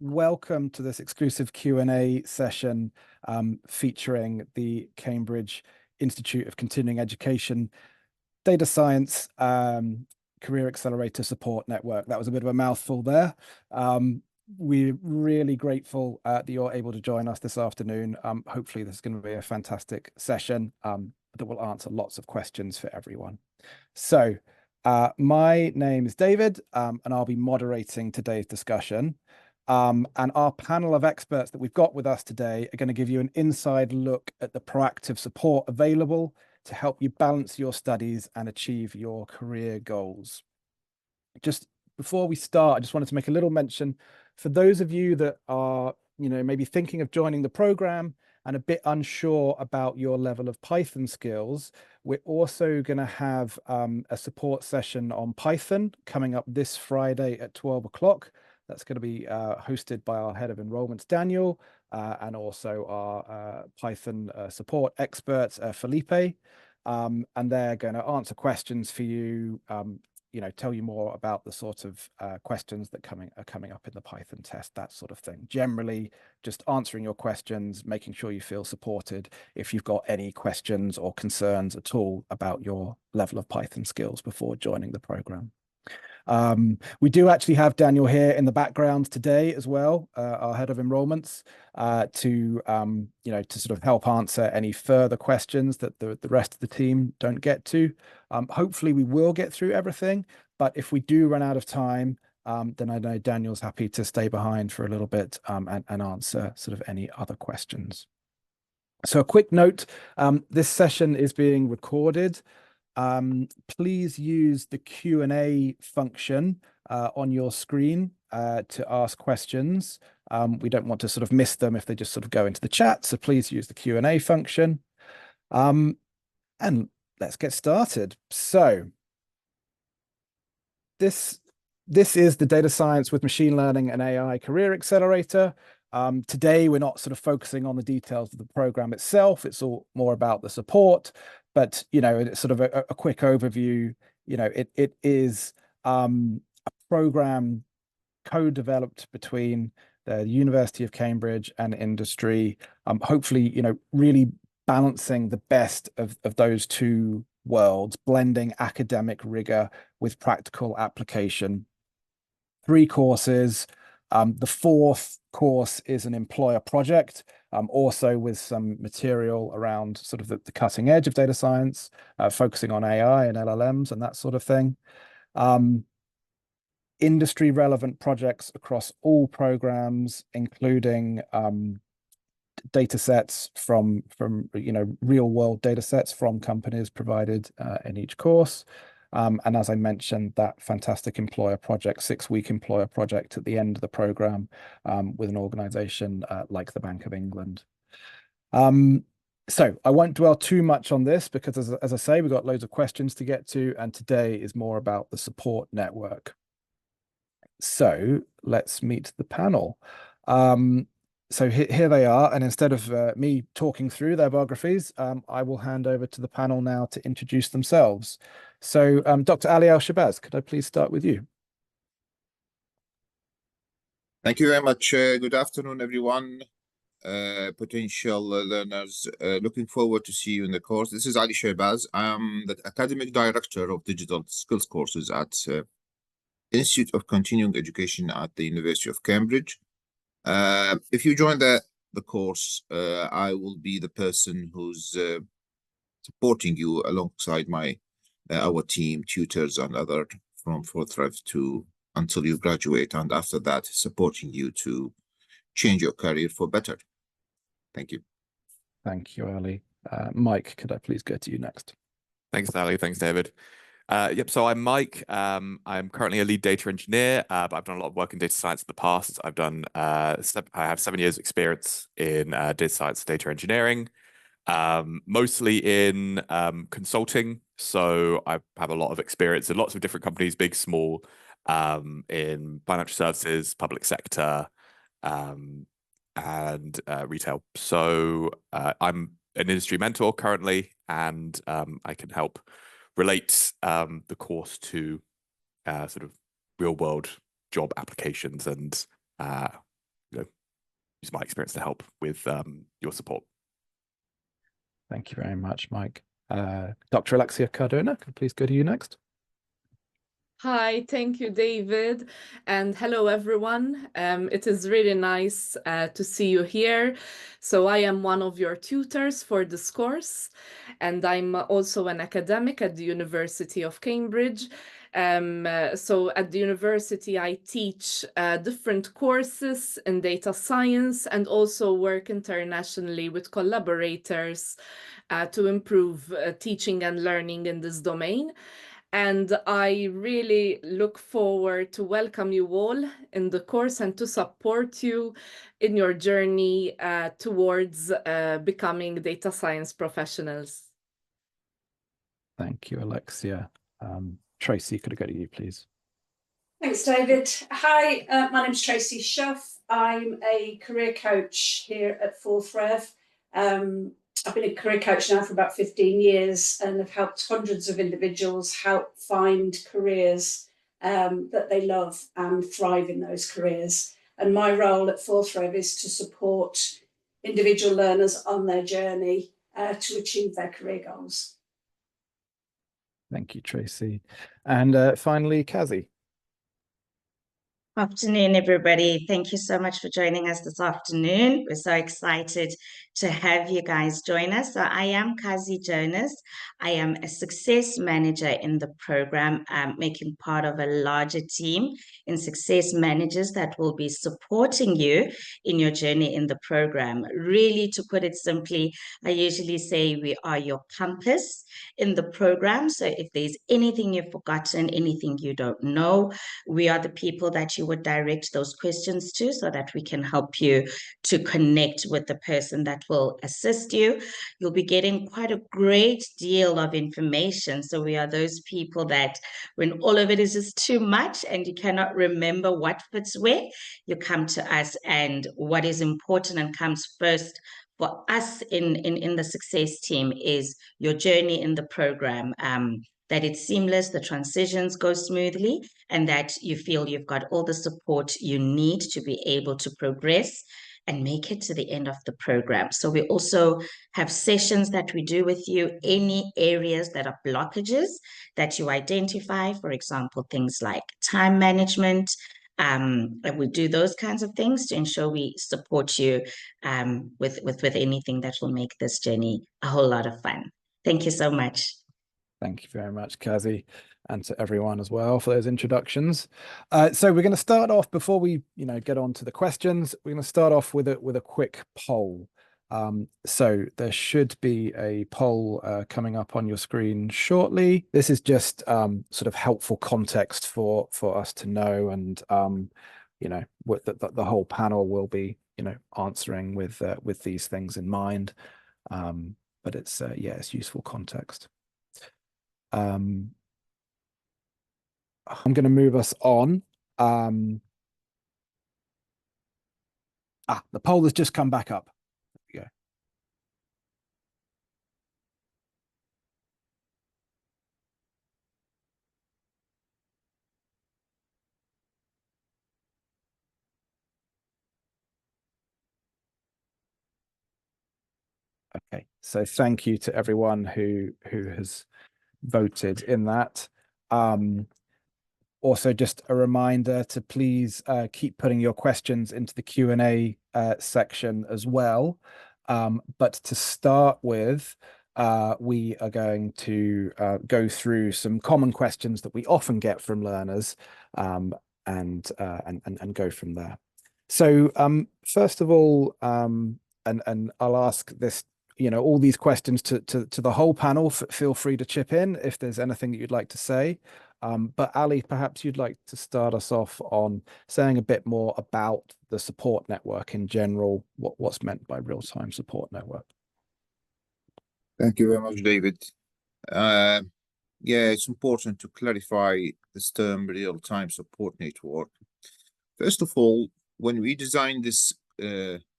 welcome to this exclusive Q&A session featuring the Cambridge Institute of Continuing Education Data Science Career Accelerator Support Network. That was a bit of a mouthful there. We're really grateful that you're able to join us this afternoon. Hopefully this is going to be a fantastic session that will answer lots of questions for everyone. So my name is David, and I'll be moderating today's discussion. And our panel of experts that we've got with us today are going to give you an inside look at the proactive support available to help you balance your studies and achieve your career goals. Just before we start, I just wanted to make a little mention for those of you that are, maybe thinking of joining the program and a bit unsure about your level of Python skills. We're also going to have a support session on Python coming up this Friday at 12 o'clock. That's going to be hosted by our head of enrollments, Daniel, and also our Python support expert, Felipe. And they're going to answer questions for you, tell you more about the sort of questions that are coming up in the Python test, that sort of thing. Generally, just answering your questions, making sure you feel supported if you've got any questions or concerns at all about your level of Python skills before joining the program. We do actually have Daniel here in the background today as well, our head of enrollments, to sort of help answer any further questions that the rest of the team don't get to. Hopefully we will get through everything, but if we do run out of time, then I know Daniel's happy to stay behind for a little bit and answer sort of any other questions. So a quick note, this session is being recorded. Please use the Q&A function on your screen to ask questions. We don't want to sort of miss them if they just sort of go into the chat, so please use the Q&A function. And let's get started. So this is the Data Science with Machine Learning and AI Career Accelerator. Today, we're not sort of focusing on the details of the program itself. It's all more about the support. But, it's sort of a quick overview. It is a program co-developed between the University of Cambridge and industry, hopefully, really balancing the best of those two worlds, blending academic rigor with practical application. 3 courses. The 4th course is an employer project, also with some material around sort of the cutting edge of data science, focusing on AI and LLMs and that sort of thing. Industry relevant projects across all programs, including data sets from real world data sets from companies provided in each course. And as I mentioned, that fantastic employer project, 6-week employer project at the end of the program with an organization like the Bank of England. So I won't dwell too much on this because, as I say, we've got loads of questions to get to, and today is more about the support network. So let's meet the panel. So here they are, and instead of me talking through their biographies, I will hand over to the panel now to introduce themselves. So Dr. Ali Al-Shabazz, could I please start with you? Thank you very much. Good afternoon, everyone. Potential learners, looking forward to see you in the course. This is Ali Shabazz. I'm the Academic Director of Digital Skills Courses at Institute of Continuing Education at the University of Cambridge. If you join the course, I will be the person who's supporting you alongside our team, tutors, and other from 4th Rev until you graduate, and after that, supporting you to change your career for better. Thank you. Thank you, Ali. Mike, could I please go to you next? Thanks, Ali. Thanks, David. So I'm Mike. I'm currently a lead data engineer, but I've done a lot of work in data science in the past. I've done I have 7 years experience in data science, data engineering, mostly in consulting. So I have a lot of experience in lots of different companies, big, small, in financial services, public sector, and retail. So I'm an industry mentor currently, and I can help relate the course to sort of real world job applications and use my experience to help with your support. Thank you very much, Mike. Dr. Alexia Cardona, could please go to you next. Hi, thank you, David, and hello, everyone. It is really nice to see you here. So I am one of your tutors for this course, and I'm also an academic at the University of Cambridge. So at the university, I teach different courses in data science and also work internationally with collaborators to improve teaching and learning in this domain. And I really look forward to welcome you all in the course and to support you in your journey towards becoming data science professionals. Thank you, Alexia. Tracy, could I go to you, please? Thanks, David. Hi, my name's Tracy Schuff. I'm a career coach here at Fourth Rev. I've been a career coach now for about 15 years and have helped hundreds of individuals help find careers that they love and thrive in those careers. And my role at Fourth Rev is to support individual learners on their journey to achieve their career goals. Thank you, Tracy. And finally, Kazi. Afternoon, everybody. Thank you so much for joining us this afternoon. We're so excited to have you guys join us. So I am Kazi Jonas. I am a success manager in the program, making part of a larger team in success managers that will be supporting you in your journey in the program. Really, to put it simply, I usually say we are your compass in the program. So if there's anything you've forgotten, anything you don't know, we are the people that you would direct those questions to so that we can help you to connect with the person that will assist you. You'll be getting quite a great deal of information. So we are those people that when all of it is just too much and you cannot remember what fits where, you come to us, and what is important and comes first for us in the success team is your journey in the program. That it's seamless, the transitions go smoothly, and that you feel you've got all the support you need to be able to progress and make it to the end of the program. So we also have sessions that we do with you, any areas that are blockages that you identify, for example, things like time management. And we do those kinds of things to ensure we support you with anything that will make this journey a whole lot of fun. Thank you so much. Thank you very much, Kazi, and to everyone as well for those introductions. So we're going to start off before we, get on to the questions. We're going to start off with a quick poll. So there should be a poll coming up on your screen shortly. This is just sort of helpful context for us to know, and what the whole panel will be, answering with these things in mind. But it's it's useful context. I'm going to move us on. The poll has just come back up. There we go. Okay, so thank you to everyone who has voted in that. Also, just a reminder to please keep putting your questions into the Q&A section as well. But to start with, we are going to go through some common questions that we often get from learners, and go from there. So first of all, and I'll ask this, all these questions to the whole panel. Feel free to chip in if there's anything that you'd like to say. But Ali, perhaps you'd like to start us off on saying a bit more about the support network in general, what's meant by real-time support network. Thank you very much, David. It's important to clarify this term real-time support network. First of all, when we designed this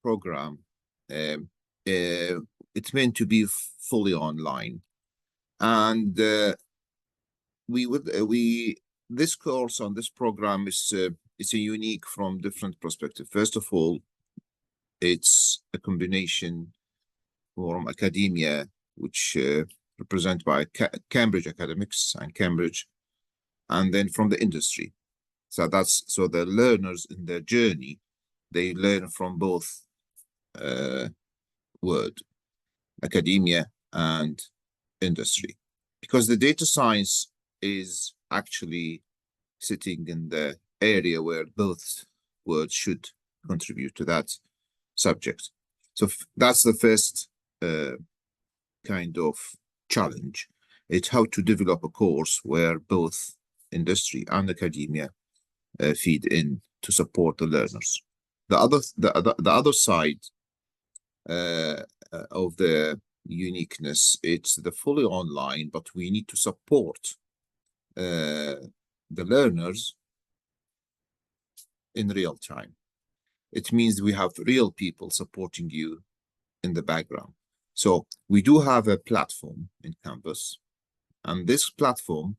program, it's meant to be fully online, and this course on this program is a unique from different perspective. First of all, it's a combination from academia, which represented by Cambridge academics and Cambridge, and then from the industry. So the learners in their journey, they learn from both world, academia and industry, because the data science is actually sitting in the area where both worlds should contribute to that subject. So that's the first kind of challenge. It's how to develop a course where both industry and academia feed in to support the learners. The other side of the uniqueness, it's the fully online, but we need to support the learners in real time. It means we have real people supporting you in the background. So we do have a platform in Canvas, and this platform,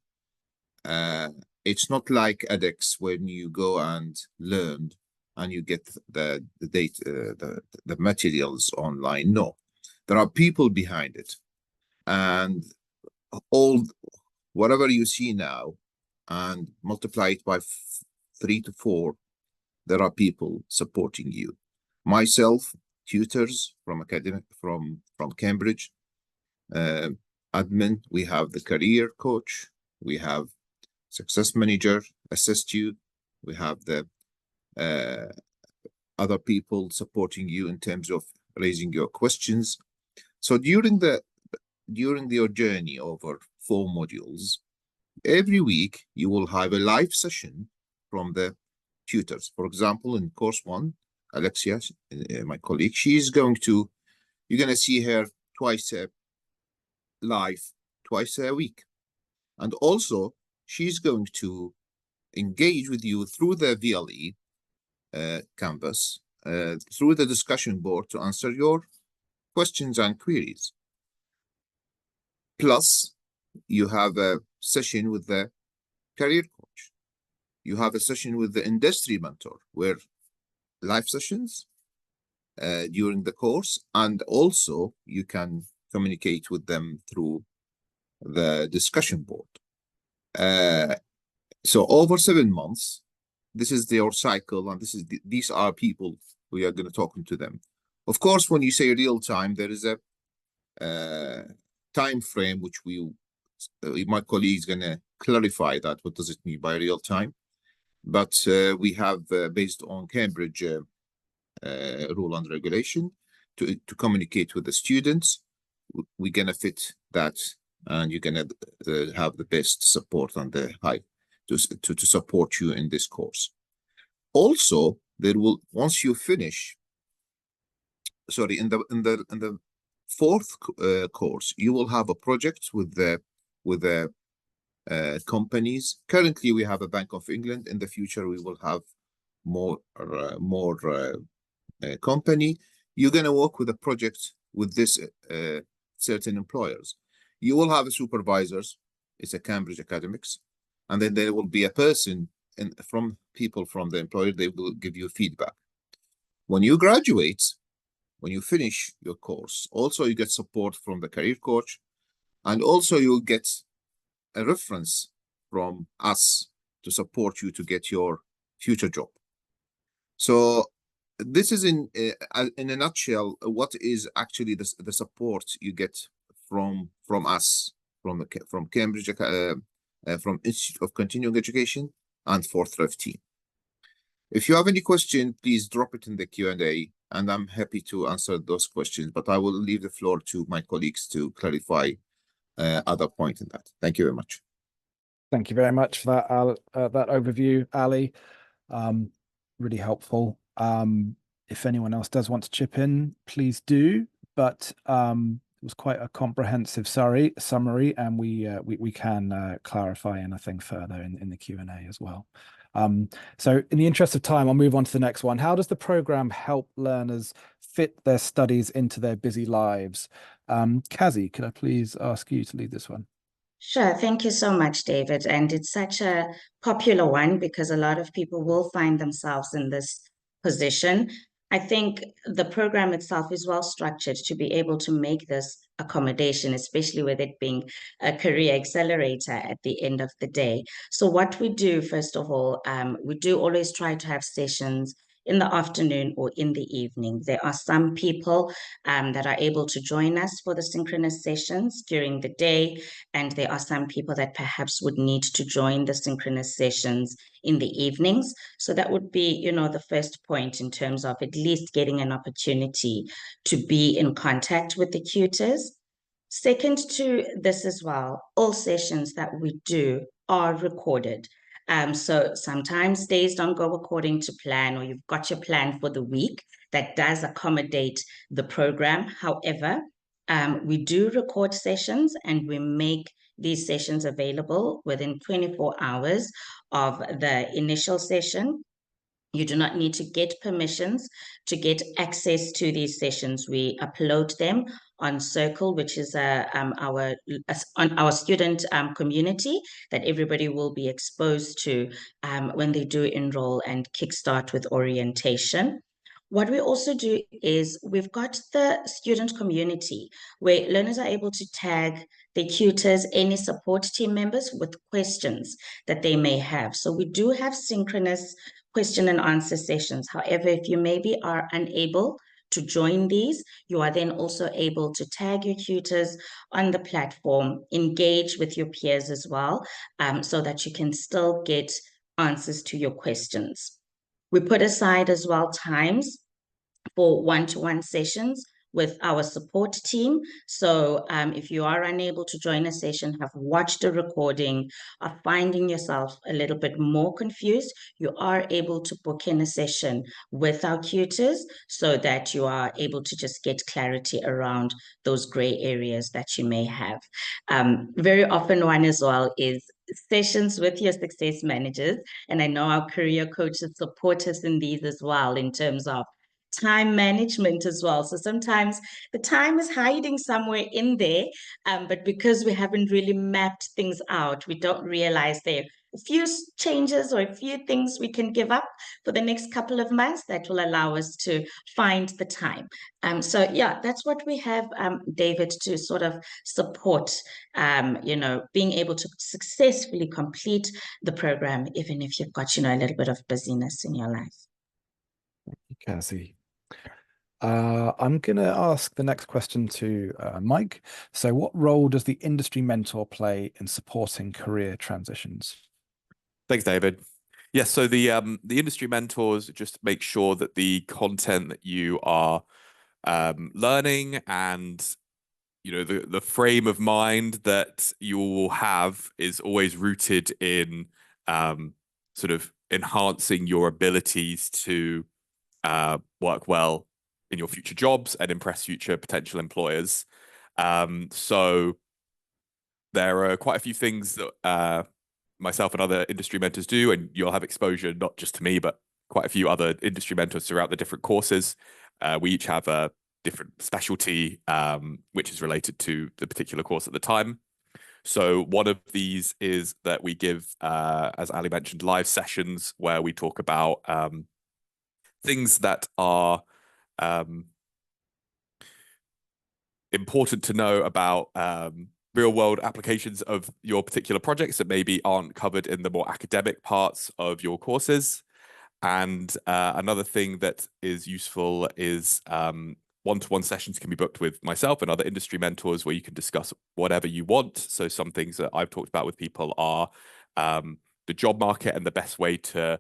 it's not like edX when you go and learn and you get the data, the materials online. No, there are people behind it, and whatever you see now, and multiply it by 3 to 4, there are people supporting you. Myself, tutors from Cambridge, admin, we have the career coach, we have success manager assist you, we have the other people supporting you in terms of raising your questions. So during your journey over 4 modules, every week you will have a live session from the tutors. For example, in course 1, Alexia, my colleague, you're going to see her twice a week. And also, she's going to engage with you through the VLE Canvas, through the discussion board to answer your questions and queries. Plus, you have a session with the career coach. You have a session with the industry mentor, where live sessions during the course, and also you can communicate with them through the discussion board. So over 7 months, this is their cycle, and these are people we are going to talk to them. Of course, when you say real time, there is a time frame which my colleague is going to clarify that. What does it mean by real time? But we have, based on Cambridge rule and regulation, to communicate with the students. We're going to fit that, and you're going to have the best support on the high to support you in this course. Also, there will, once you finish, sorry, in the 4th course, you will have a project with the companies. Currently, we have a Bank of England. In the future, we will have more company. You're going to work with a project with this certain employers. You will have a supervisors. It's a Cambridge academics, and then there will be a person from people from the employer. They will give you feedback. When you graduate, when you finish your course, also you get support from the career coach, and also you'll get a reference from us to support you to get your future job. So this is in a nutshell what is actually the support you get from us, from Cambridge, from Institute of Continuing Education and 4th team. If you have any question, please drop it in the Q&A, and I'm happy to answer those questions, but I will leave the floor to my colleagues to clarify other point in that. Thank you very much. Thank you very much for that overview, Ali. Really helpful. If anyone else does want to chip in, please do. But it was quite a comprehensive summary, and we can clarify anything further in the Q&A as well. So in the interest of time, I'll move on to the next one. How does the program help learners fit their studies into their busy lives? Kazi, could I please ask you to lead this one? Sure. Thank you so much, David. And it's such a popular one because a lot of people will find themselves in this position. I think the program itself is well structured to be able to make this accommodation, especially with it being a career accelerator at the end of the day. So what we do, first of all, we do always try to have sessions in the afternoon or in the evening. There are some people that are able to join us for the synchronous sessions during the day, and there are some people that perhaps would need to join the synchronous sessions in the evenings. So that would be, you know, the first point in terms of at least getting an opportunity to be in contact with the tutors. Second to this as well, all sessions that we do are recorded. So sometimes days don't go according to plan, or you've got your plan for the week that does accommodate the program. However, we do record sessions and we make these sessions available within 24 hours of the initial session. You do not need to get permissions to get access to these sessions. We upload them on Circle, which is on our student community that everybody will be exposed to when they do enroll and kickstart with orientation. What we also do is we've got the student community where learners are able to tag the tutors, any support team members with questions that they may have. So we do have synchronous question and answer sessions. However, if you maybe are unable to join these, you are then also able to tag your tutors on the platform, engage with your peers as well, so that you can still get answers to your questions. We put aside as well times for one-to-one sessions with our support team. So if you are unable to join a session, have watched a recording, are finding yourself a little bit more confused, you are able to book in a session with our tutors so that you are able to just get clarity around those gray areas that you may have. Very often one as well is sessions with your success managers. And I know our career coaches support us in these as well in terms of time management as well. So sometimes the time is hiding somewhere in there, but because we haven't really mapped things out, we don't realize there are a few changes or a few things we can give up for the next couple of months that will allow us to find the time. So yeah, that's what we have, David, to sort of support, you know, being able to successfully complete the program, even if you've got, you know, a little bit of busyness in your life. Cassie. I'm going to ask the next question to Mike. So what role does the industry mentor play in supporting career transitions? Thanks, David. Yes, so the industry mentors just make sure that the content that you are learning and, you know, the frame of mind that you will have is always rooted in sort of enhancing your abilities to work well in your future jobs and impress future potential employers. So there are quite a few things that myself and other industry mentors do, and you'll have exposure not just to me, but quite a few other industry mentors throughout the different courses. We each have a different specialty, which is related to the particular course at the time. So one of these is that we give, as Ali mentioned, live sessions where we talk about things that are important to know about real world applications of your particular projects that maybe aren't covered in the more academic parts of your courses. And another thing that is useful is one-to-one sessions can be booked with myself and other industry mentors where you can discuss whatever you want. So some things that I've talked about with people are the job market and the best way to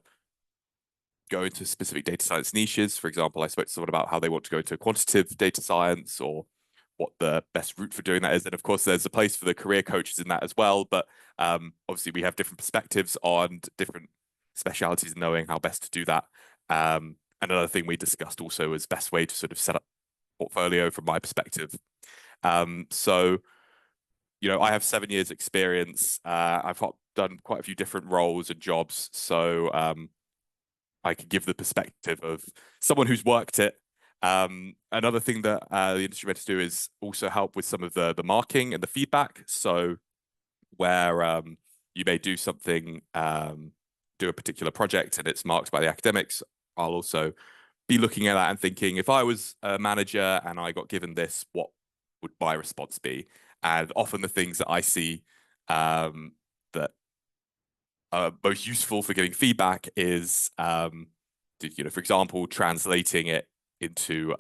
go into specific data science niches. For example, I spoke to someone about how they want to go into quantitative data science or what the best route for doing that is. And of course, there's a place for the career coaches in that as well. But obviously, we have different perspectives on different specialities and knowing how best to do that. And another thing we discussed also is best way to sort of set up portfolio from my perspective. So, you know, I have 7 years experience. I've done quite a few different roles and jobs. So I could give the perspective of someone who's worked it. Another thing that the industry mentors do is also help with some of the marking and the feedback. So where you may do something, do a particular project and it's marked by the academics, I'll also be looking at that and thinking, if I was a manager and I got given this, what would my response be? And often the things that I see that are most useful for giving feedback is, for example, translating it into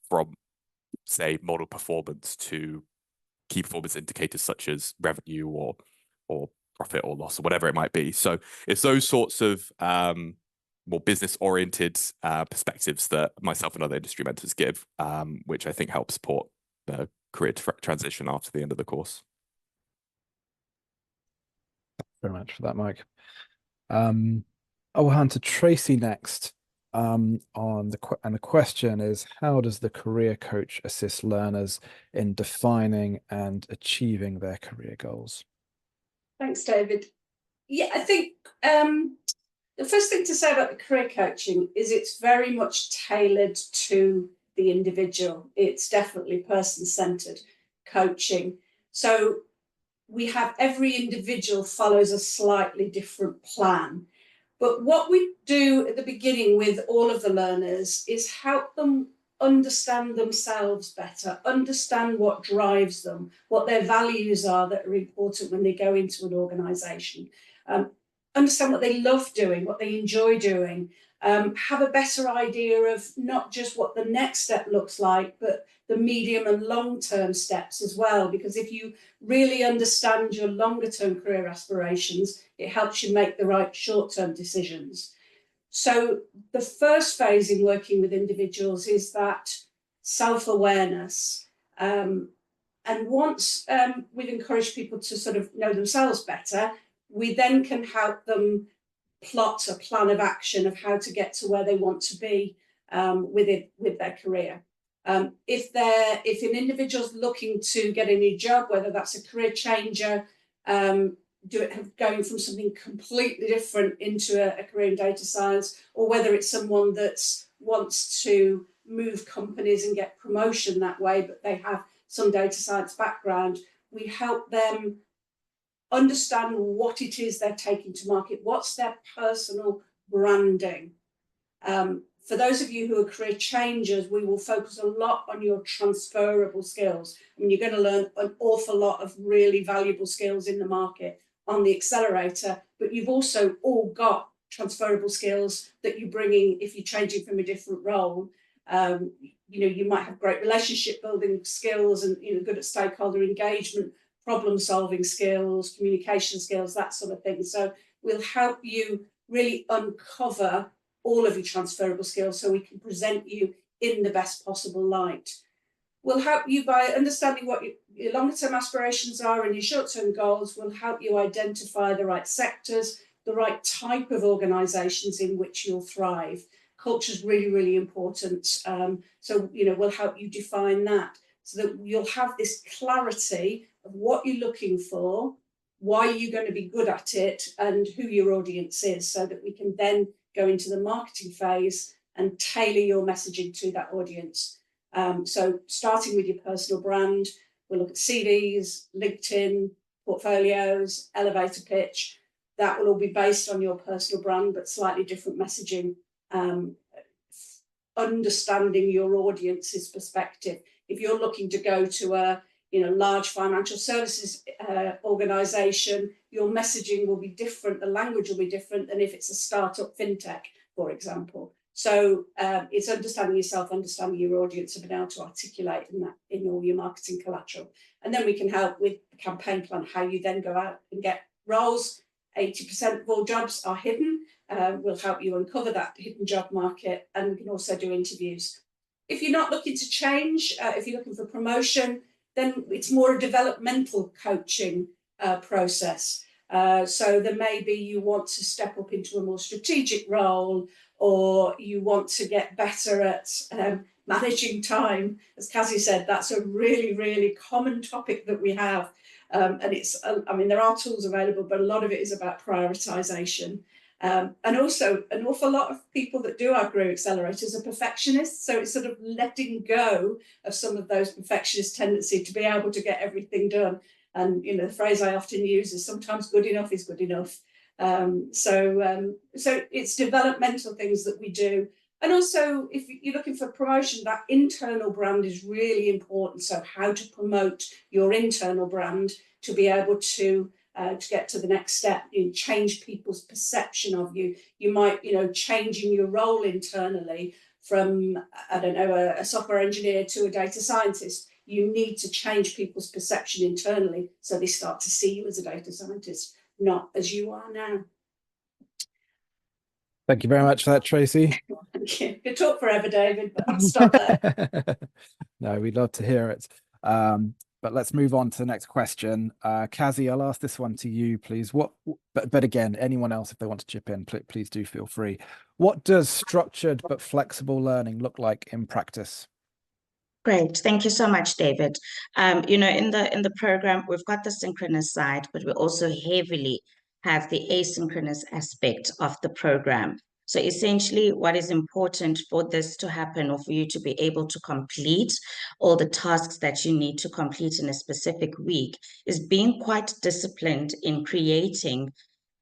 from, say, model performance to key performance indicators such as revenue or profit or loss or whatever it might be. So it's those sorts of more business-oriented perspectives that myself and other industry mentors give, which I think help support the career transition after the end of the course. Very much for that, Mike. I will hand to Tracy next. The question is, how does the career coach assist learners in defining and achieving their career goals? Thanks, David. Yeah, I think the first thing to say about the career coaching is it's very much tailored to the individual. It's definitely person-centered coaching. So we have every individual follows a slightly different plan. But what we do at the beginning with all of the learners is help them understand themselves better, understand what drives them, what their values are that are important when they go into an organisation, understand what they love doing, what they enjoy doing, have a better idea of not just what the next step looks like, but the medium and long-term steps as well. Because if you really understand your longer-term career aspirations, it helps you make the right short-term decisions. So the first phase in working with individuals is that self-awareness. And once we've encouraged people to sort of know themselves better, we then can help them plot a plan of action of how to get to where they want to be with their career. If an individual's looking to get a new job, whether that's a career changer, going from something completely different into a career in data science, or whether it's someone that wants to move companies and get promotion that way, but they have some data science background, we help them understand what it is they're taking to market, what's their personal branding. For those of you who are career changers, we will focus a lot on your transferable skills. I mean, you're going to learn an awful lot of really valuable skills in the market on the Accelerator, but you've also all got transferable skills that you're bringing if you're changing from a different role. You might have great relationship building skills and good at stakeholder engagement, problem solving skills, communication skills, that sort of thing. So we'll help you really uncover all of your transferable skills so we can present you in the best possible light. We'll help you by understanding what your longer term aspirations are and your short term goals. We'll help you identify the right sectors, the right type of organisations in which you'll thrive. Culture is really, really important. So we'll help you define that so that you'll have this clarity of what you're looking for, why you're going to be good at it, and who your audience is, so that we can then go into the marketing phase and tailor your messaging to that audience. So starting with your personal brand, we'll look at CVs, LinkedIn, portfolios, elevator pitch. That will all be based on your personal brand, but slightly different messaging, understanding your audience's perspective. If you're looking to go to a large financial services organisation, your messaging will be different, the language will be different than if it's a startup fintech, for example. So it's understanding yourself, understanding your audience, and being able to articulate in all your marketing collateral. And then we can help with the campaign plan, how you then go out and get roles. 80% of all jobs are hidden. We'll help you uncover that hidden job market, and we can also do interviews. If you're not looking to change, if you're looking for promotion, then it's more a developmental coaching process. So there may be you want to step up into a more strategic role, or you want to get better at managing time. As Kazi said, that's a really, really common topic that we have. And there are tools available, but a lot of it is about prioritization. And also an awful lot of people that do our career accelerators are perfectionists. So it's sort of letting go of some of those perfectionist tendency to be able to get everything done. And, the phrase I often use is sometimes good enough is good enough. So it's developmental things that we do. And also, if you're looking for promotion, that internal brand is really important. So how to promote your internal brand to be able to get to the next step, change people's perception of you. You might, changing your role internally from, I don't know, a software engineer to a data scientist. You need to change people's perception internally so they start to see you as a data scientist, not as you are now. Thank you very much for that, Tracy. Thank you. Could talk forever, David, but I'll stop there. No, we'd love to hear it. But let's move on to the next question. Kazi, I'll ask this one to you, please. But again, anyone else, if they want to chip in, please do feel free. What does structured but flexible learning look like in practice? Great. Thank you so much, David. In the program, we've got the synchronous side, but we also heavily have the asynchronous aspect of the program. So essentially, what is important for this to happen, or for you to be able to complete all the tasks that you need to complete in a specific week, is being quite disciplined in creating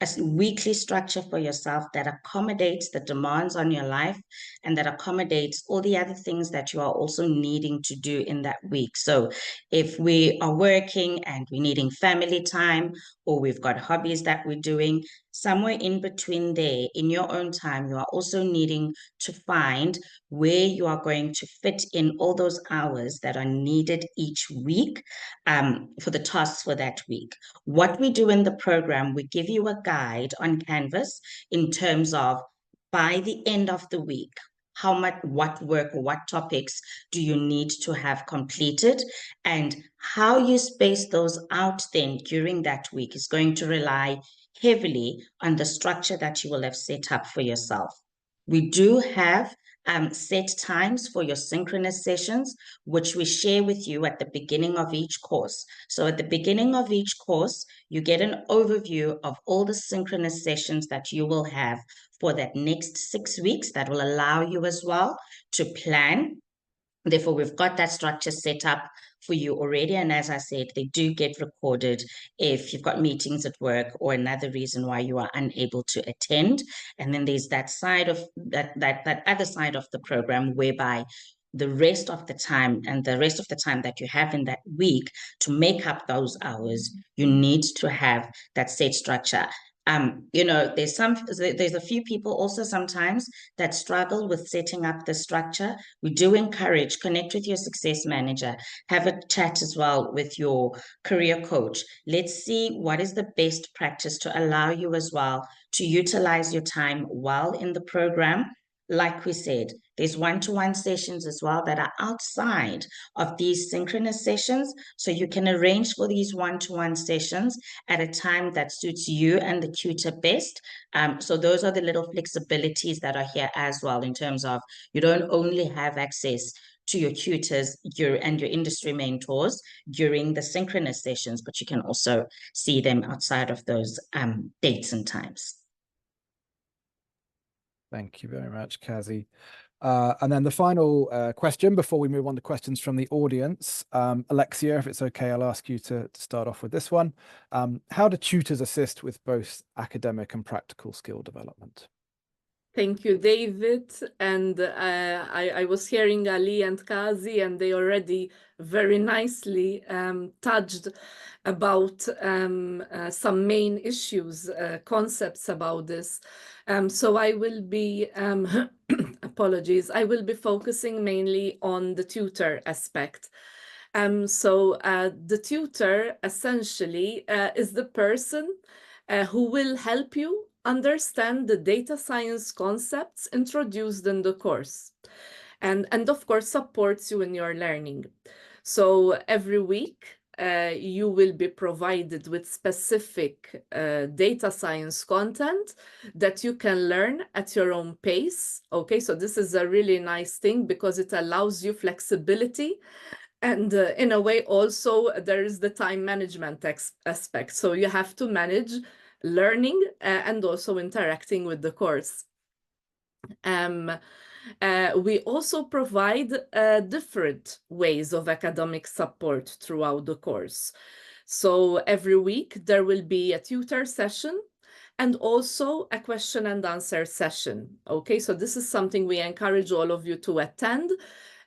a weekly structure for yourself that accommodates the demands on your life and that accommodates all the other things that you are also needing to do in that week. So if we are working and we're needing family time, or we've got hobbies that we're doing, somewhere in between there, in your own time, you are also needing to find where you are going to fit in all those hours that are needed each week for the tasks for that week. What we do in the program, we give you a guide on Canvas in terms of, by the end of the week, what work or what topics do you need to have completed, and how you space those out then during that week is going to rely heavily on the structure that you will have set up for yourself. We do have set times for your synchronous sessions, which we share with you at the beginning of each course. So at the beginning of each course, you get an overview of all the synchronous sessions that you will have for that next 6 weeks. That will allow you as well to plan. Therefore, we've got that structure set up for you already. And as I said, they do get recorded if you've got meetings at work or another reason why you are unable to attend. And then there's that side of that other side of the program, whereby the rest of the time that you have in that week to make up those hours, you need to have that set structure. There's a few people also sometimes that struggle with setting up the structure. We do encourage, connect with your success manager, have a chat as well with your career coach. Let's see what is the best practice to allow you as well to utilize your time while in the program. Like we said, there's one-to-one sessions as well that are outside of these synchronous sessions. So you can arrange for these one-to-one sessions at a time that suits you and the tutor best. So those are the little flexibilities that are here as well, in terms of you don't only have access to your tutors and your industry mentors during the synchronous sessions, but you can also see them outside of those dates and times. Thank you very much, Kazi. And then the final question before we move on to questions from the audience. Alexia, if it's okay, I'll ask you to start off with this one. How do tutors assist with both academic and practical skill development? Thank you, David. And I was hearing Ali and Kazi, and they already very nicely touched about some main issues, concepts about this. So I will be, apologies, I will be focusing mainly on the tutor aspect. So the tutor essentially is the person who will help you understand the data science concepts introduced in the course, and of course supports you in your learning. So every week you will be provided with specific data science content that you can learn at your own pace. Okay, so this is a really nice thing because it allows you flexibility. And in a way, also, there is the time management aspect. So you have to manage learning and also interacting with the course. We also provide different ways of academic support throughout the course. So every week there will be a tutor session, and also a question and answer session. Okay, so this is something we encourage all of you to attend.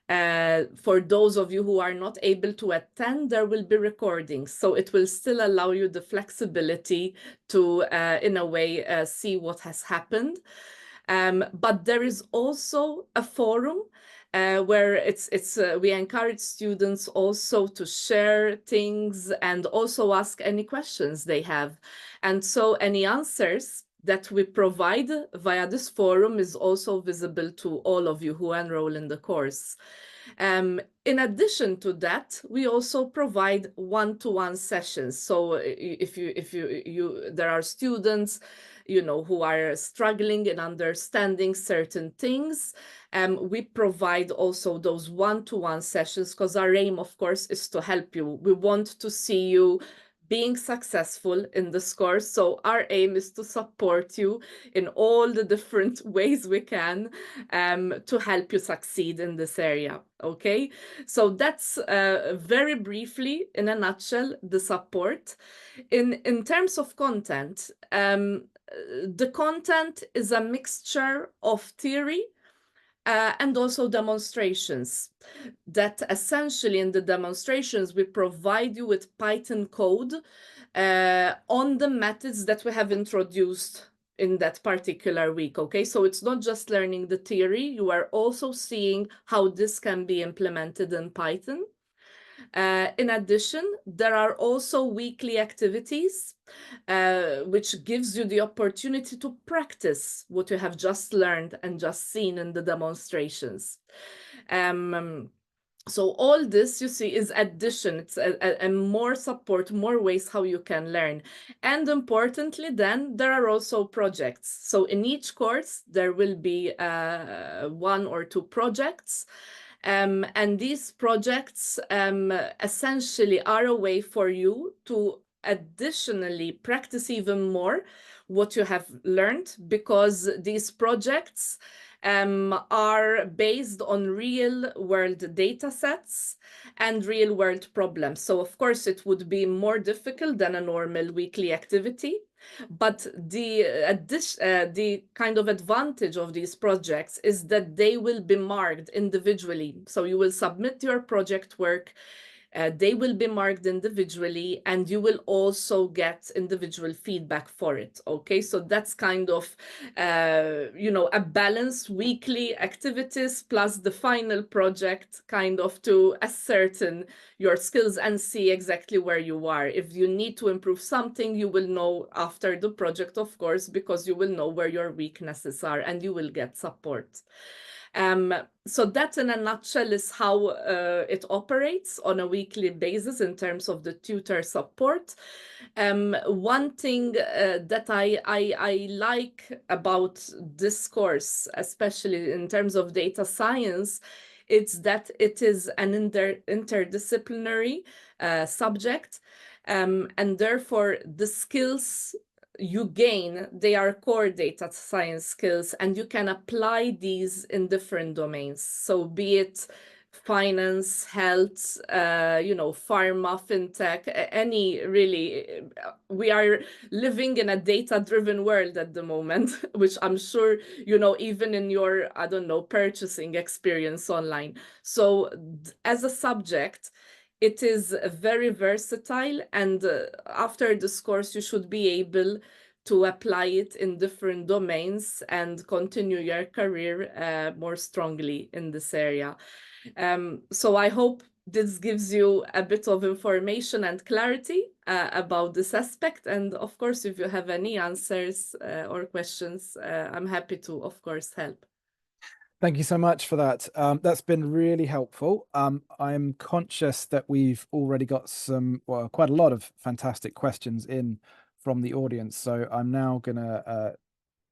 For those of you who are not able to attend, there will be recordings, so it will still allow you the flexibility to, in a way, see what has happened. But there is also a forum where we encourage students also to share things and also ask any questions they have. And so any answers that we provide via this forum is also visible to all of you who enroll in the course. In addition to that, we also provide one-to-one sessions. So if there are students, who are struggling in understanding certain things, we provide also those one-to-one sessions, because our aim, of course, is to help you. We want to see you being successful in this course. So our aim is to support you in all the different ways we can to help you succeed in this area. Okay, so that's very briefly, in a nutshell, the support. In terms of content, the content is a mixture of theory and also demonstrations. That essentially in the demonstrations, we provide you with Python code on the methods that we have introduced in that particular week. Okay, so it's not just learning the theory, you are also seeing how this can be implemented in Python. In addition, there are also weekly activities, which gives you the opportunity to practice what you have just learned and just seen in the demonstrations. So all this, you see, is addition. It's a more support, more ways how you can learn. And importantly, then, there are also projects. So in each course, there will be 1 or 2 projects. And these projects essentially are a way for you to additionally practice even more what you have learned, because these projects are based on real-world data sets and real-world problems. So, of course, it would be more difficult than a normal weekly activity. But the kind of advantage of these projects is that they will be marked individually. So you will submit your project work, they will be marked individually, and you will also get individual feedback for it. Okay, so that's kind of, a balanced weekly activities plus the final project, kind of to ascertain your skills and see exactly where you are. If you need to improve something, you will know after the project, of course, because you will know where your weaknesses are and you will get support. So that in a nutshell is how it operates on a weekly basis in terms of the tutor support. One thing that I like about this course, especially in terms of data science, it's that it is an interdisciplinary subject, and therefore the skills you gain, they are core data science skills, and you can apply these in different domains. So be it finance, health, pharma, fintech, any really, we are living in a data-driven world at the moment, which I'm sure, even in your, purchasing experience online. So as a subject, it is very versatile, and after this course, you should be able to apply it in different domains and continue your career more strongly in this area. So I hope this gives you a bit of information and clarity about this aspect. And of course, if you have any answers or questions, I'm happy to, of course, help. Thank you so much for that. That's been really helpful. I'm conscious that we've already got quite a lot of fantastic questions in from the audience. So I'm now going to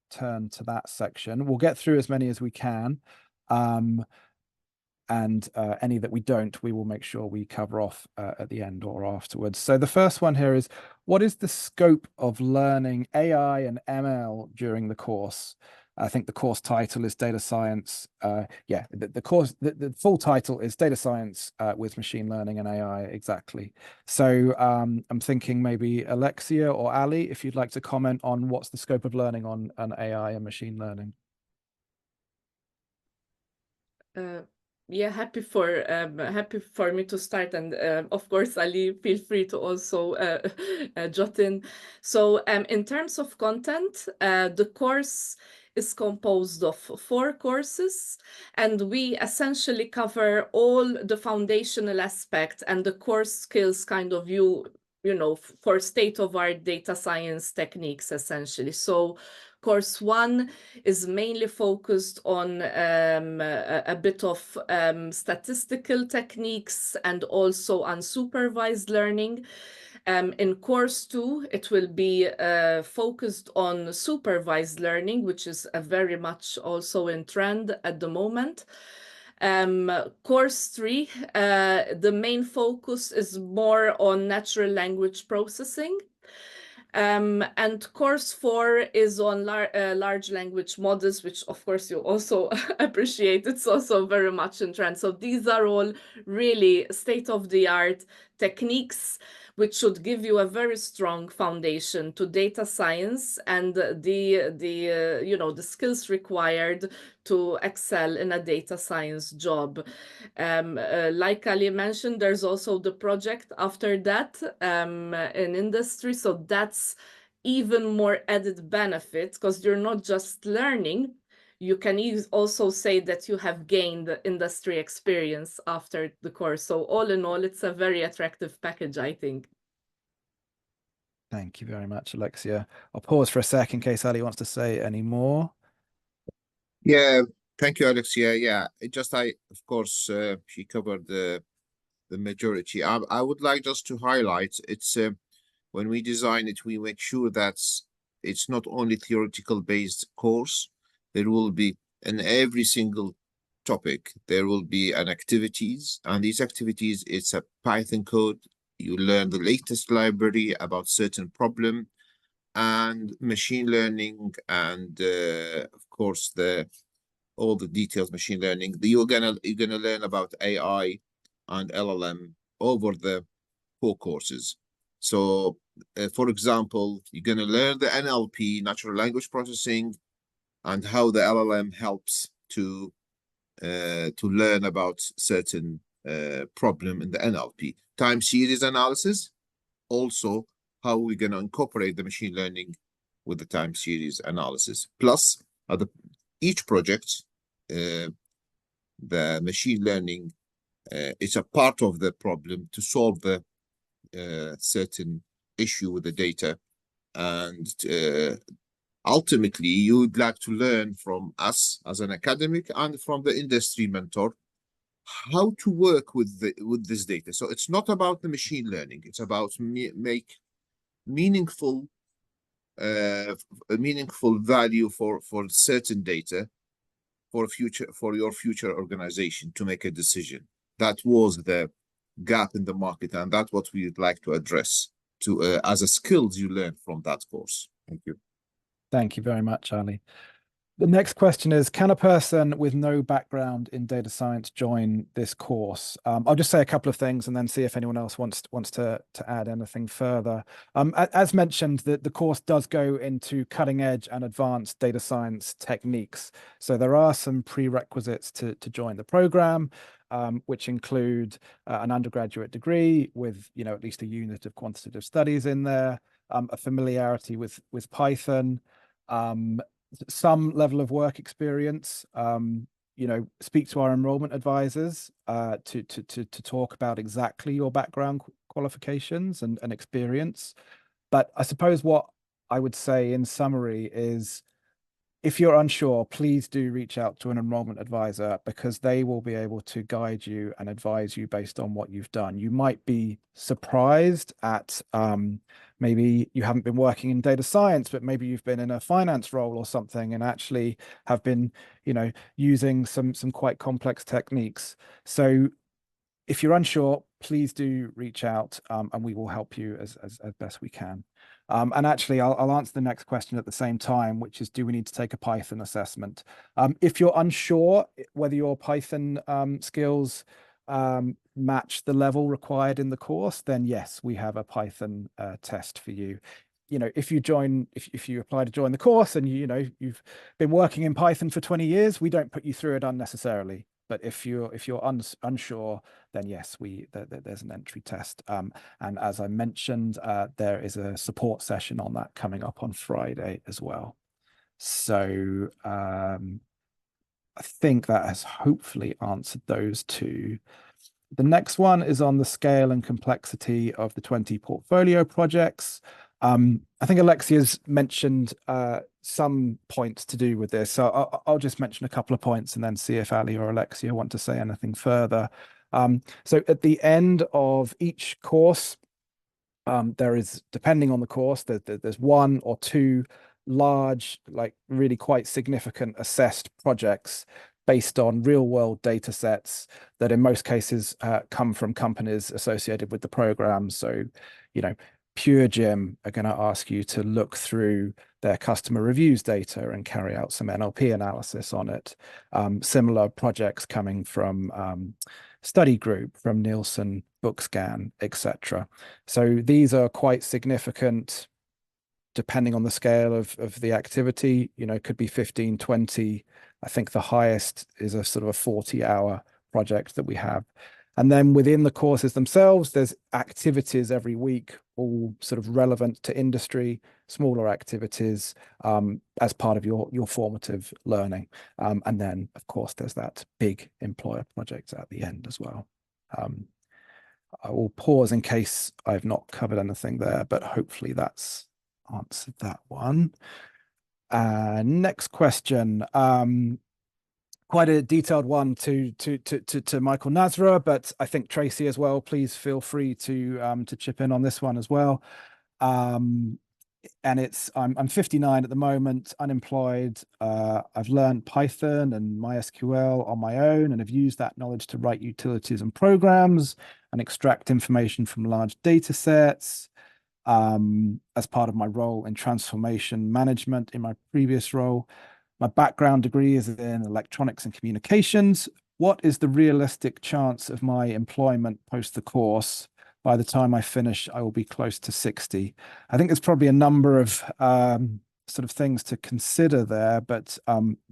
turn to that section. We'll get through as many as we can. And any that we don't, we will make sure we cover off at the end or afterwards. So the first one here is, what is the scope of learning AI and ML during the course? I think the course title is data science. Yeah, the full title is data science with machine learning and AI, exactly. So I'm thinking maybe Alexia or Ali, if you'd like to comment on what's the scope of learning on AI and machine learning. Yeah, happy for me to start, and of course, Ali, feel free to also jot in. So, in terms of content, the course is composed of 4 courses, and we essentially cover all the foundational aspects and the course skills kind of you know, for state-of-art data science techniques, essentially. So course 1 is mainly focused on a bit of statistical techniques and also unsupervised learning. In course 2, it will be focused on supervised learning, which is very much also in trend at the moment. Course 3, the main focus is more on natural language processing. And course 4 is on large language models, which of course you also appreciate. It's also very much in trend. So these are all really state-of-the-art techniques which should give you a very strong foundation to data science and the you know, the skills required to excel in a data science job. Like Ali mentioned, there's also the project after that in industry. So that's even more added benefit because you're not just learning, you can also say that you have gained industry experience after the course. So all in all, it's a very attractive package, I think. Thank you very much, Alexia. I'll pause for a sec in case Ali wants to say any more. Yeah, thank you, Alexia. Yeah, of course, she covered the majority. I would like just to highlight, it's when we design it, we make sure that it's not only theoretical based course. There will be in every single topic, there will be an activities, and these activities, it's a Python code. You learn the latest library about certain problem and machine learning, and of course all the details machine learning. You're gonna learn about AI and LLM over the 4 courses. So for example, you're gonna learn the NLP, natural language processing, and how the LLM helps to learn about certain problem in the NLP. Time series analysis, also how we're going to incorporate the machine learning with the time series analysis. Plus, each project, the machine learning is a part of the problem to solve the certain issue with the data. And ultimately, you would like to learn from us as an academic and from the industry mentor how to work with this data. So it's not about the machine learning. It's about make meaningful value for certain data for your future organization to make a decision. That was the gap in the market, and that's what we'd like to address to as a skills you learn from that course. Thank you. Thank you very much, Ali. The next question is, can a person with no background in data science join this course? I'll just say a couple of things and then see if anyone else wants to add anything further. As mentioned, the course does go into cutting edge and advanced data science techniques. So there are some prerequisites to join the program, which include an undergraduate degree with, you know, at least a unit of quantitative studies in there, a familiarity with Python, some level of work experience. You know, speak to our enrollment advisors to talk about exactly your background qualifications and experience. But I suppose what I would say in summary is, if you're unsure, please do reach out to an enrollment advisor, because they will be able to guide you and advise you based on what you've done. You might be surprised at maybe you haven't been working in data science, but maybe you've been in a finance role or something and actually have been, you know, using some quite complex techniques. So if you're unsure, please do reach out and we will help you as best we can. And actually, I'll answer the next question at the same time, which is, do we need to take a Python assessment? If you're unsure whether your Python skills match the level required in the course, then yes, we have a Python test for you. You know, if you apply to join the course and you've been working in Python for 20 years, we don't put you through it unnecessarily. But if you're unsure, then yes, there's an entry test. And as I mentioned, there is a support session on that coming up on Friday as well. So I think that has hopefully answered those two. The next one is on the scale and complexity of the 20 portfolio projects. I think Alexia's mentioned some points to do with this, so I'll just mention a couple of points and then see if Ali or Alexia want to say anything further. So at the end of each course, there is, depending on the course, there's one or two large, like really quite significant assessed projects based on real world data sets that in most cases come from companies associated with the program. So, Pure Gym are going to ask you to look through their customer reviews data and carry out some NLP analysis on it. Similar projects coming from Study Group, from Nielsen, BookScan, etc. So these are quite significant, depending on the scale of the activity. Could be 15, 20. I think the highest is a sort of a 40-hour project that we have. And then within the courses themselves, there's activities every week, all sort of relevant to industry, smaller activities as part of your formative learning. And then, of course, there's that big employer project at the end as well. I will pause in case I've not covered anything there, but hopefully that's answered that one. Next question. Quite a detailed one to Michael Nasra, but I think Tracy as well. Please feel free to chip in on this one as well. And I'm 59 at the moment, unemployed. I've learned Python and MySQL on my own, and have used that knowledge to write utilities and programs and extract information from large data sets. As part of my role in transformation management in my previous role. My background degree is in electronics and communications. What is the realistic chance of my employment post the course? By the time I finish, I will be close to 60. I think there's probably a number of sort of things to consider there, but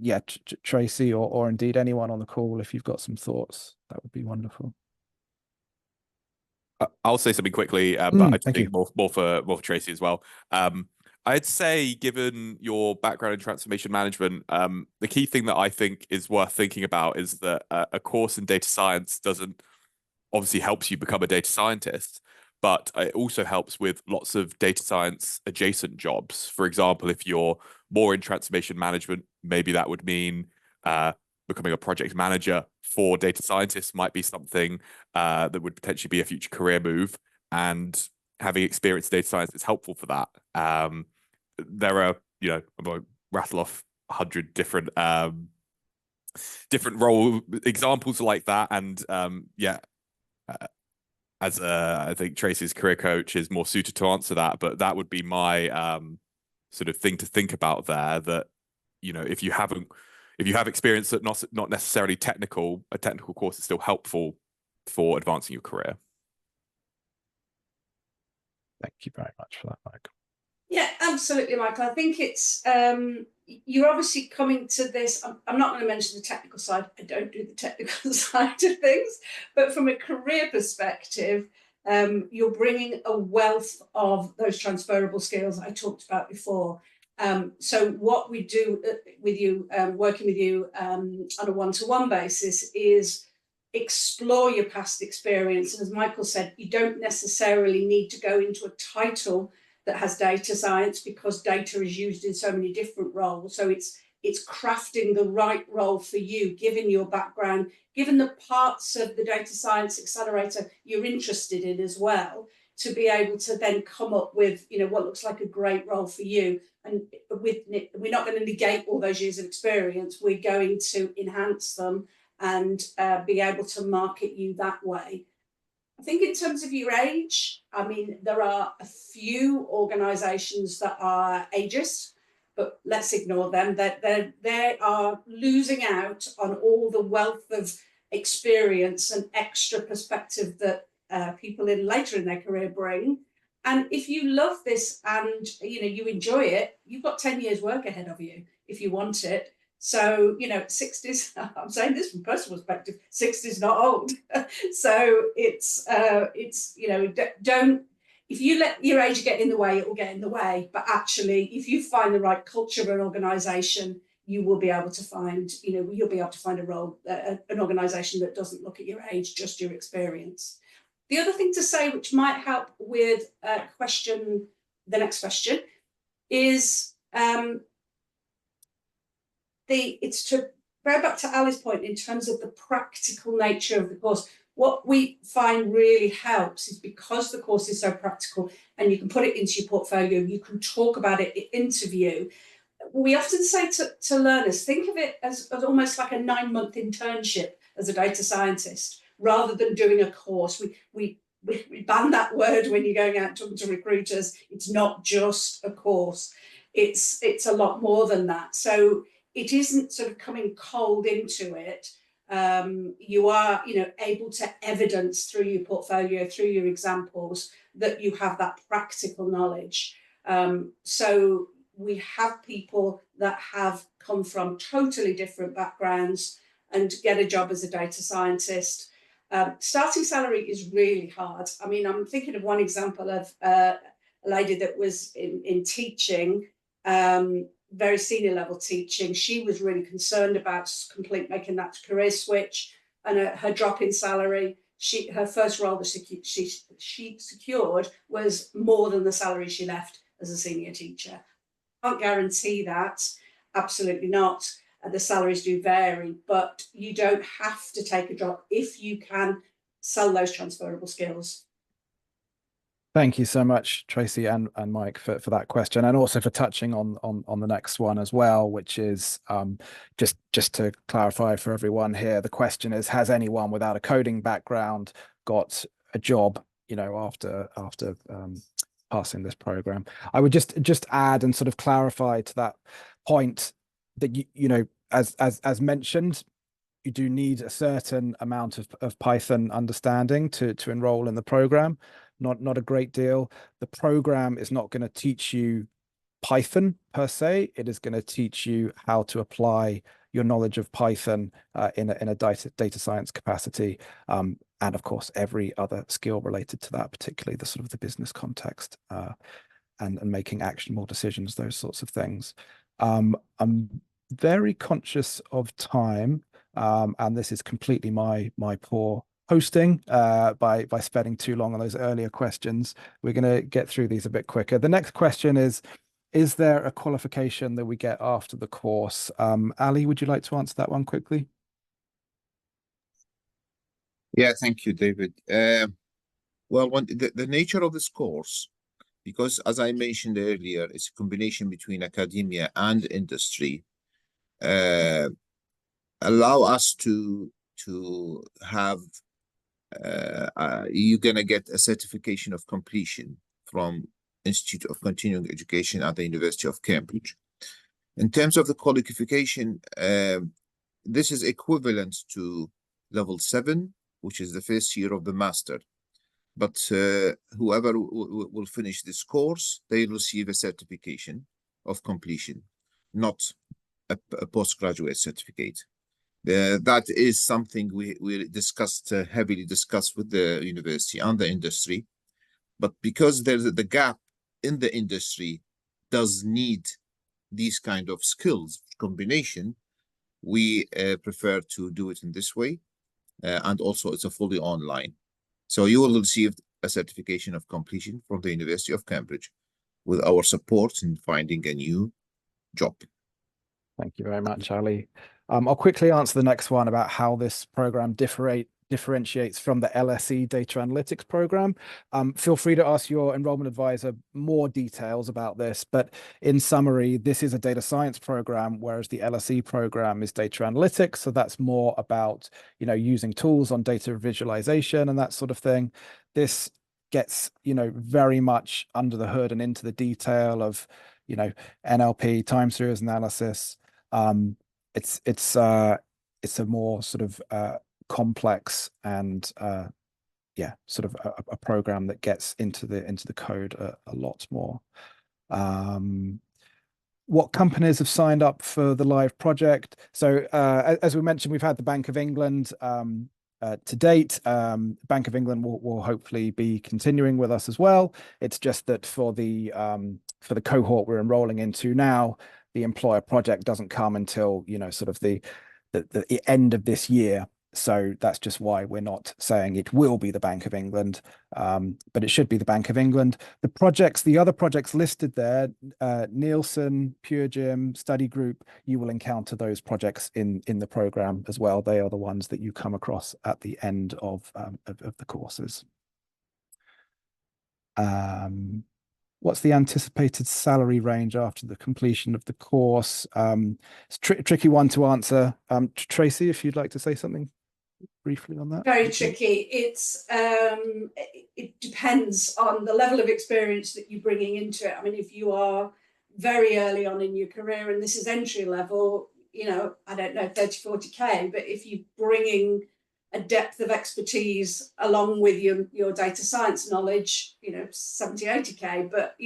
yeah, Tracy or indeed anyone on the call, if you've got some thoughts, that would be wonderful. I'll say something quickly, but I just think more for Tracy as well. I'd say, given your background in transformation management, the key thing that I think is worth thinking about is that a course in data science doesn't obviously helps you become a data scientist, but it also helps with lots of data science adjacent jobs. For example, if you're more in transformation management, maybe that would mean becoming a project manager for data scientists might be something that would potentially be a future career move, and having experience in data science is helpful for that. There are, I'm going to rattle off 100 different role examples like that, and as I think Tracy's career coach is more suited to answer that, but that would be my sort of thing to think about there. That if you have experience that not necessarily technical, a technical course is still helpful for advancing your career. Thank you very much for that, Michael. Yeah, absolutely, Michael. I think it's you're obviously coming to this. I'm not going to mention the technical side. I don't do the technical side of things, but from a career perspective, you're bringing a wealth of those transferable skills I talked about before. So what we do with you, working with you on a one-to-one basis, is explore your past experience. And as Michael said, you don't necessarily need to go into a title that has data science, because data is used in so many different roles. So it's crafting the right role for you, given your background, given the parts of the data science accelerator you're interested in as well, to be able to then come up with what looks like a great role for you. And we're not going to negate all those years of experience. We're going to enhance them and be able to market you that way. I think in terms of your age, I mean, there are a few organisations that are ageist, but let's ignore them. They are losing out on all the wealth of experience and extra perspective that people in later in their career bring. And if you love this and you enjoy it, you've got 10 years work ahead of you if you want it. So 60s, I'm saying this from personal perspective, 60s not old. So it's don't, if you let your age get in the way, it will get in the way. But actually, if you find the right culture of an organisation, you will be able to find, you'll be able to find a role, an organisation that doesn't look at your age, just your experience. The other thing to say, which might help with the next question, is it's to go back to Ali's point in terms of the practical nature of the course. What we find really helps is because the course is so practical and you can put it into your portfolio, you can talk about it in interview. We often say to learners, think of it as almost like a 9-month internship as a data scientist, rather than doing a course. We ban that word when you're going out talking to recruiters. It's not just a course. It's a lot more than that. So it isn't sort of coming cold into it. You are, able to evidence through your portfolio, through your examples, that you have that practical knowledge. So we have people that have come from totally different backgrounds and get a job as a data scientist. Starting salary is really hard. I mean, I'm thinking of one example of a lady that was in teaching, very senior level teaching. She was really concerned about making that career switch, and her drop in salary. Her first role that she secured was more than the salary she left as a senior teacher. Can't guarantee that, absolutely not. The salaries do vary, but you don't have to take a drop if you can sell those transferable skills. Thank you so much, Tracy and Mike, for that question, and also for touching on the next one as well, which is just to clarify for everyone here. The question is, has anyone without a coding background got a job, after passing this program? I would just add and sort of clarify to that point that as mentioned, you do need a certain amount of Python understanding to enroll in the program. Not a great deal. The program is not going to teach you Python per se. It is going to teach you how to apply your knowledge of Python in a data science capacity, and of course every other skill related to that, particularly the sort of the business context and making actionable decisions, those sorts of things. I'm very conscious of time, and this is completely my poor hosting by spending too long on those earlier questions. We're going to get through these a bit quicker. The next question is there a qualification that we get after the course? Ali, would you like to answer that one quickly? Yeah, thank you, David. Well, the nature of this course, because as I mentioned earlier, it's a combination between academia and industry, allow us to have you're going to get a certification of completion from Institute of Continuing Education at the University of Cambridge. In terms of the qualification, this is equivalent to level 7, which is the first year of the master. But whoever will finish this course, they will receive a certification of completion, not a postgraduate certificate. That is something we discussed, heavily discussed with the university and the industry. But because there's the gap in the industry does need these kind of skills combination, we prefer to do it in this way. And also it's a fully online. So you will receive a certification of completion from the University of Cambridge with our support in finding a new job. Thank you very much, Ali. I'll quickly answer the next one about how this program differentiates from the LSE data analytics program. Feel free to ask your enrollment advisor more details about this, but in summary, this is a data science program, whereas the LSE program is data analytics. So that's more about, using tools on data visualization and that sort of thing. This gets, very much under the hood and into the detail of, NLP, time series analysis. It's a more sort of complex and sort of a program that gets into the code a lot more. What companies have signed up for the live project? So as we mentioned, we've had the Bank of England to date. Bank of England will hopefully be continuing with us as well. It's just that for the cohort we're enrolling into now, the employer project doesn't come until sort of the end of this year. So that's just why we're not saying it will be the Bank of England, but it should be the Bank of England. The other projects listed there, Nielsen, Pure Gym, Study Group, you will encounter those projects in the program as well. They are the ones that you come across at the end of the courses. What's the anticipated salary range after the completion of the course? It's a tricky one to answer. Tracy, if you'd like to say something briefly on that. Very tricky. It depends on the level of experience that you're bringing into it. I mean, if you are very early on in your career and this is entry level, I don't know, 30, 40K, but if you're bringing a depth of expertise along with your data science knowledge, 70, 80K, but,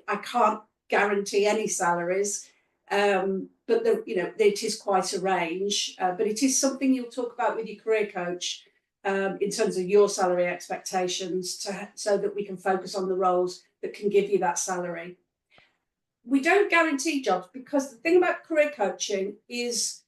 I can't guarantee any salaries. But it is quite a range, but it is something you'll talk about with your career coach in terms of your salary expectations so that we can focus on the roles that can give you that salary. We don't guarantee jobs because the thing about career coaching is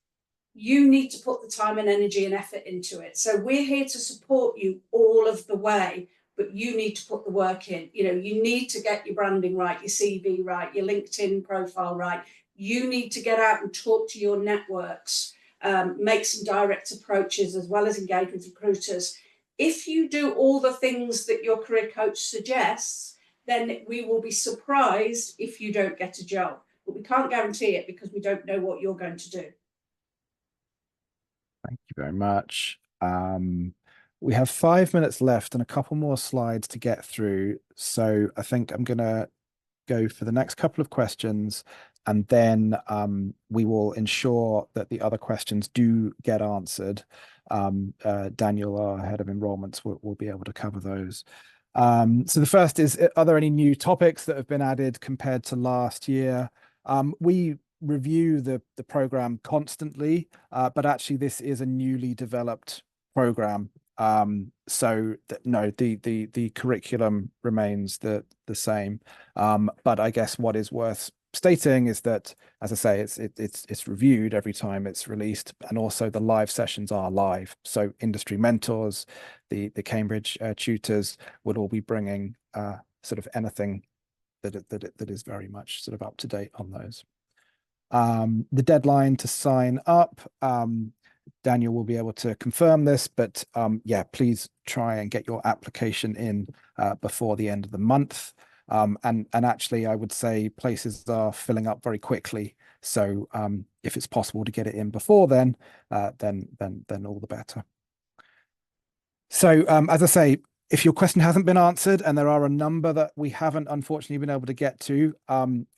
you need to put the time and energy and effort into it. So we're here to support you all of the way, but you need to put the work in. You need to get your branding right, your CV right, your LinkedIn profile right. You need to get out and talk to your networks, make some direct approaches as well as engage with recruiters. If you do all the things that your career coach suggests, then we will be surprised if you don't get a job. But we can't guarantee it because we don't know what you're going to do. Thank you very much. We have 5 minutes left and a couple more slides to get through. So I think I'm going to go for the next couple of questions, and then we will ensure that the other questions do get answered. Daniel, our head of enrollments, will be able to cover those. So the first is, are there any new topics that have been added compared to last year? We review the program constantly, but actually this is a newly developed program. So no, the curriculum remains the same. But I guess what is worth stating is that, as I say, it's reviewed every time it's released, and also the live sessions are live. So industry mentors, the Cambridge tutors would all be bringing sort of anything that is very much sort of up to date on those. The deadline to sign up, Daniel will be able to confirm this, but yeah, please try and get your application in before the end of the month. And actually, I would say places are filling up very quickly. So if it's possible to get it in before then all the better. So as I say, if your question hasn't been answered, and there are a number that we haven't unfortunately been able to get to,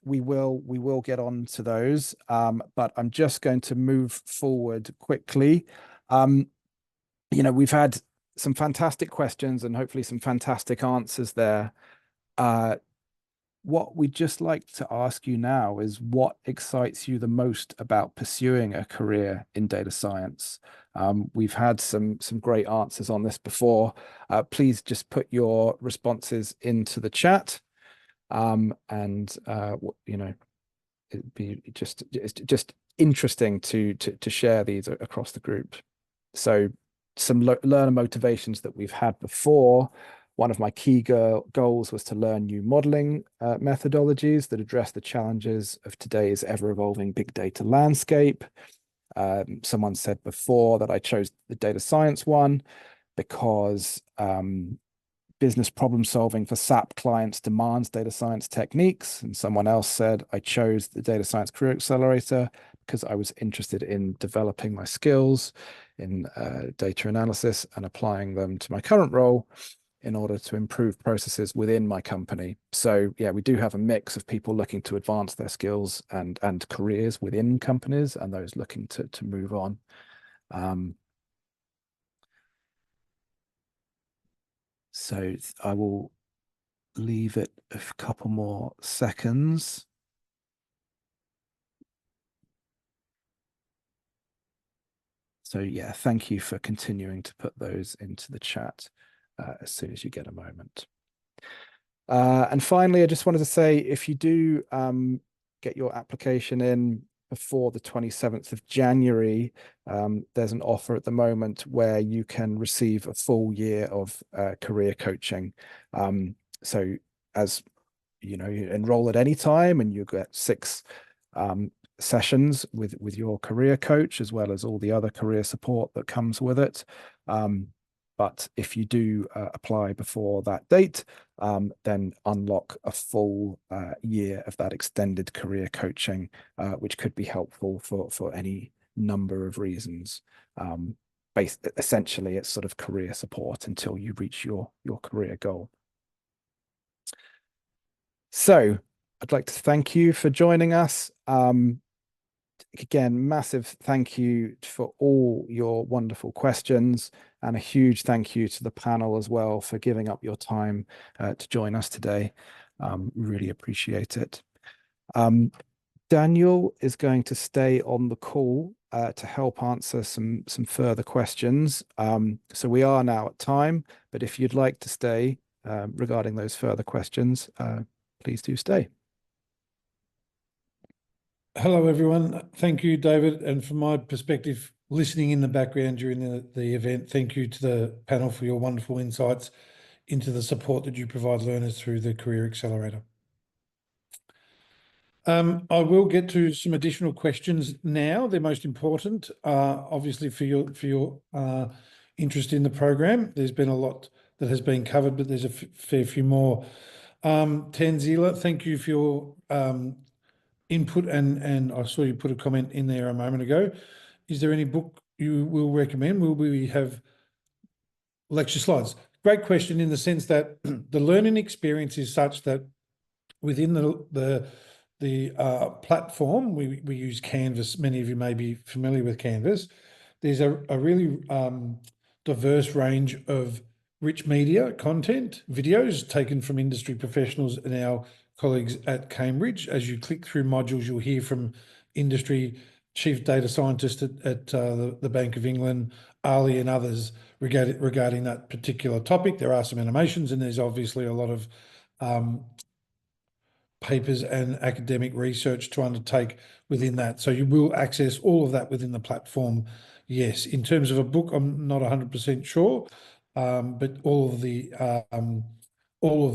we will get on to those. But I'm just going to move forward quickly. We've had some fantastic questions and hopefully some fantastic answers there. What we'd just like to ask you now is, what excites you the most about pursuing a career in data science? We've had some great answers on this before. Please just put your responses into the chat, and it'd be just interesting to share these across the group. So some learner motivations that we've had before. One of my key goals was to learn new modeling methodologies that address the challenges of today's ever-evolving big data landscape. Someone said before that I chose the data science one because business problem solving for SAP clients demands data science techniques. And someone else said I chose the Data Science Career Accelerator because I was interested in developing my skills in data analysis and applying them to my current role in order to improve processes within my company. So yeah, we do have a mix of people looking to advance their skills and careers within companies and those looking to move on. So I will leave it a couple more seconds. So yeah, thank you for continuing to put those into the chat as soon as you get a moment. And finally, I just wanted to say, if you do get your application in before the 27th of January, there's an offer at the moment where you can receive a full year of career coaching. So as you know, you enroll at any time and you get 6 sessions with your career coach, as well as all the other career support that comes with it. But if you do apply before that date, then unlock a full year of that extended career coaching, which could be helpful for any number of reasons. Essentially, it's sort of career support until you reach your career goal. So I'd like to thank you for joining us. Again, massive thank you for all your wonderful questions, and a huge thank you to the panel as well for giving up your time to join us today. Really appreciate it. Daniel is going to stay on the call to help answer some further questions. So we are now at time, but if you'd like to stay regarding those further questions, please do stay. Hello, everyone. Thank you, David. And from my perspective, listening in the background during the event, thank you to the panel for your wonderful insights into the support that you provide learners through the Career Accelerator. I will get to some additional questions now. They're most important, obviously, for your interest in the program. There's been a lot that has been covered, but there's a fair few more. Tanzila, thank you for your input, and I saw you put a comment in there a moment ago. Is there any book you will recommend? Will we have lecture slides? Great question, in the sense that the learning experience is such that within the platform, we use Canvas. Many of you may be familiar with Canvas. There's a really diverse range of rich media content, videos taken from industry professionals and our colleagues at Cambridge. As you click through modules, you'll hear from industry chief data scientists at the Bank of England, Ali, and others regarding that particular topic. There are some animations, and there's obviously a lot of papers and academic research to undertake within that. So you will access all of that within the platform. Yes, in terms of a book, I'm not 100% sure, but all of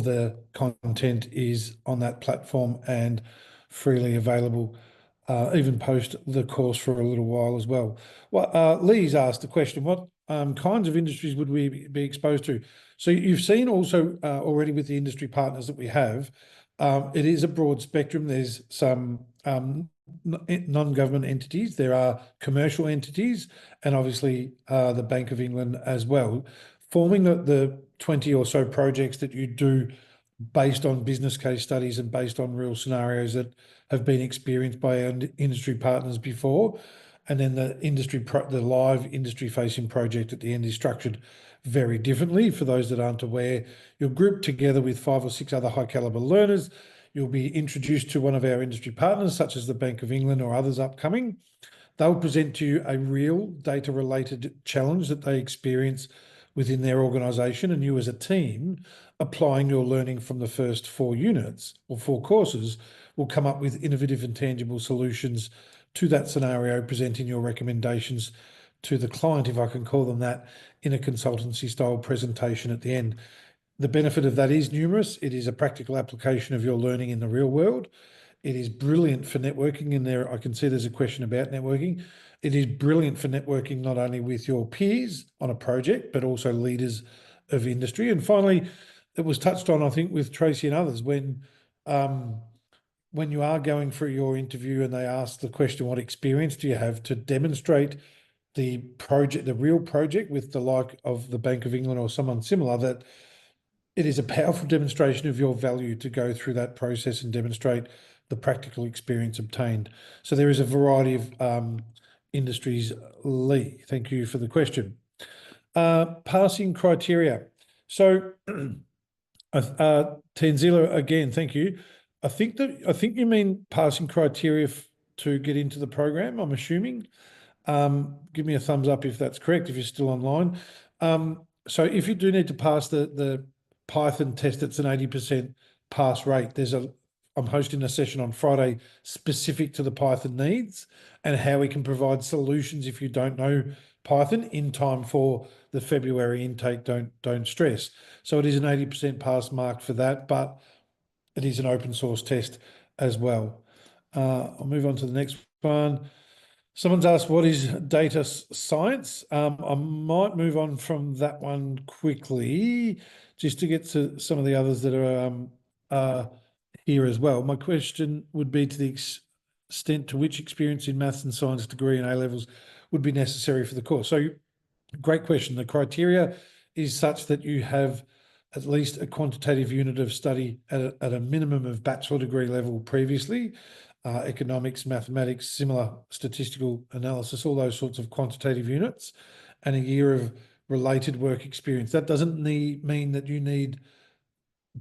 the content is on that platform and freely available, even post the course for a little while as well. Well, Lee's asked the question, what kinds of industries would we be exposed to? So you've seen also already with the industry partners that we have, it is a broad spectrum. There's some non-government entities, there are commercial entities, and obviously the Bank of England as well, forming the 20 or so projects that you do based on business case studies and based on real scenarios that have been experienced by our industry partners before. And then the live industry-facing project at the end is structured very differently. For those that aren't aware, you're grouped together with 5 or 6 other high-caliber learners. You'll be introduced to one of our industry partners, such as the Bank of England or others upcoming. They'll present to you a real data-related challenge that they experience within their organisation, and you as a team, applying your learning from the first 4 units or 4 courses, will come up with innovative and tangible solutions to that scenario, presenting your recommendations to the client, if I can call them that, in a consultancy style presentation at the end. The benefit of that is numerous. It is a practical application of your learning in the real world. It is brilliant for networking, and there I can see there's a question about networking. It is brilliant for networking, not only with your peers on a project, but also leaders of industry. And finally, it was touched on, I think, with Tracy and others, when you are going through your interview and they ask the question, what experience do you have, to demonstrate the project, the real project with the like of the Bank of England or someone similar, that it is a powerful demonstration of your value to go through that process and demonstrate the practical experience obtained. So there is a variety of industries. Lee, thank you for the question. Passing criteria. So Tanzila, again, thank you. I think you mean passing criteria to get into the program, I'm assuming. Give me a thumbs up if that's correct, if you're still online. So if you do need to pass the Python test, it's an 80% pass rate. I'm hosting a session on Friday specific to the Python needs and how we can provide solutions if you don't know Python in time for the February intake. Don't stress. So it is an 80% pass mark for that, but it is an open source test as well. I'll move on to the next one. Someone's asked, what is data science? I might move on from that one quickly, just to get to some of the others that are here as well. My question would be to the extent to which experience in maths and science degree and A-levels would be necessary for the course. So great question. The criteria is such that you have at least a quantitative unit of study at a minimum of bachelor degree level previously, economics, mathematics, similar statistical analysis, all those sorts of quantitative units, and a year of related work experience. That doesn't mean that you need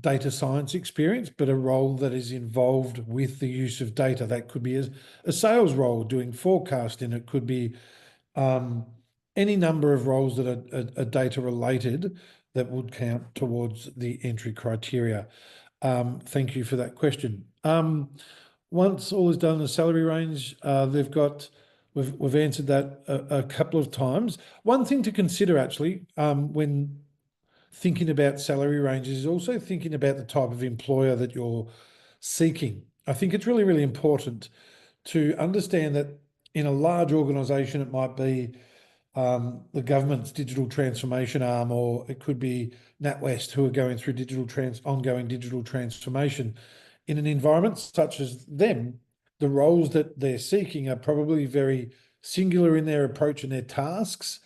data science experience, but a role that is involved with the use of data. That could be a sales role doing forecasting. It could be any number of roles that are data related that would count towards the entry criteria. Thank you for that question. Once all is done in the salary range, we've answered that a couple of times. One thing to consider actually when thinking about salary ranges is also thinking about the type of employer that you're seeking. I think it's really, really important to understand that in a large organisation, it might be the government's digital transformation arm, or it could be NatWest, who are going through ongoing digital transformation. In an environment such as them, the roles that they're seeking are probably very singular in their approach and their tasks.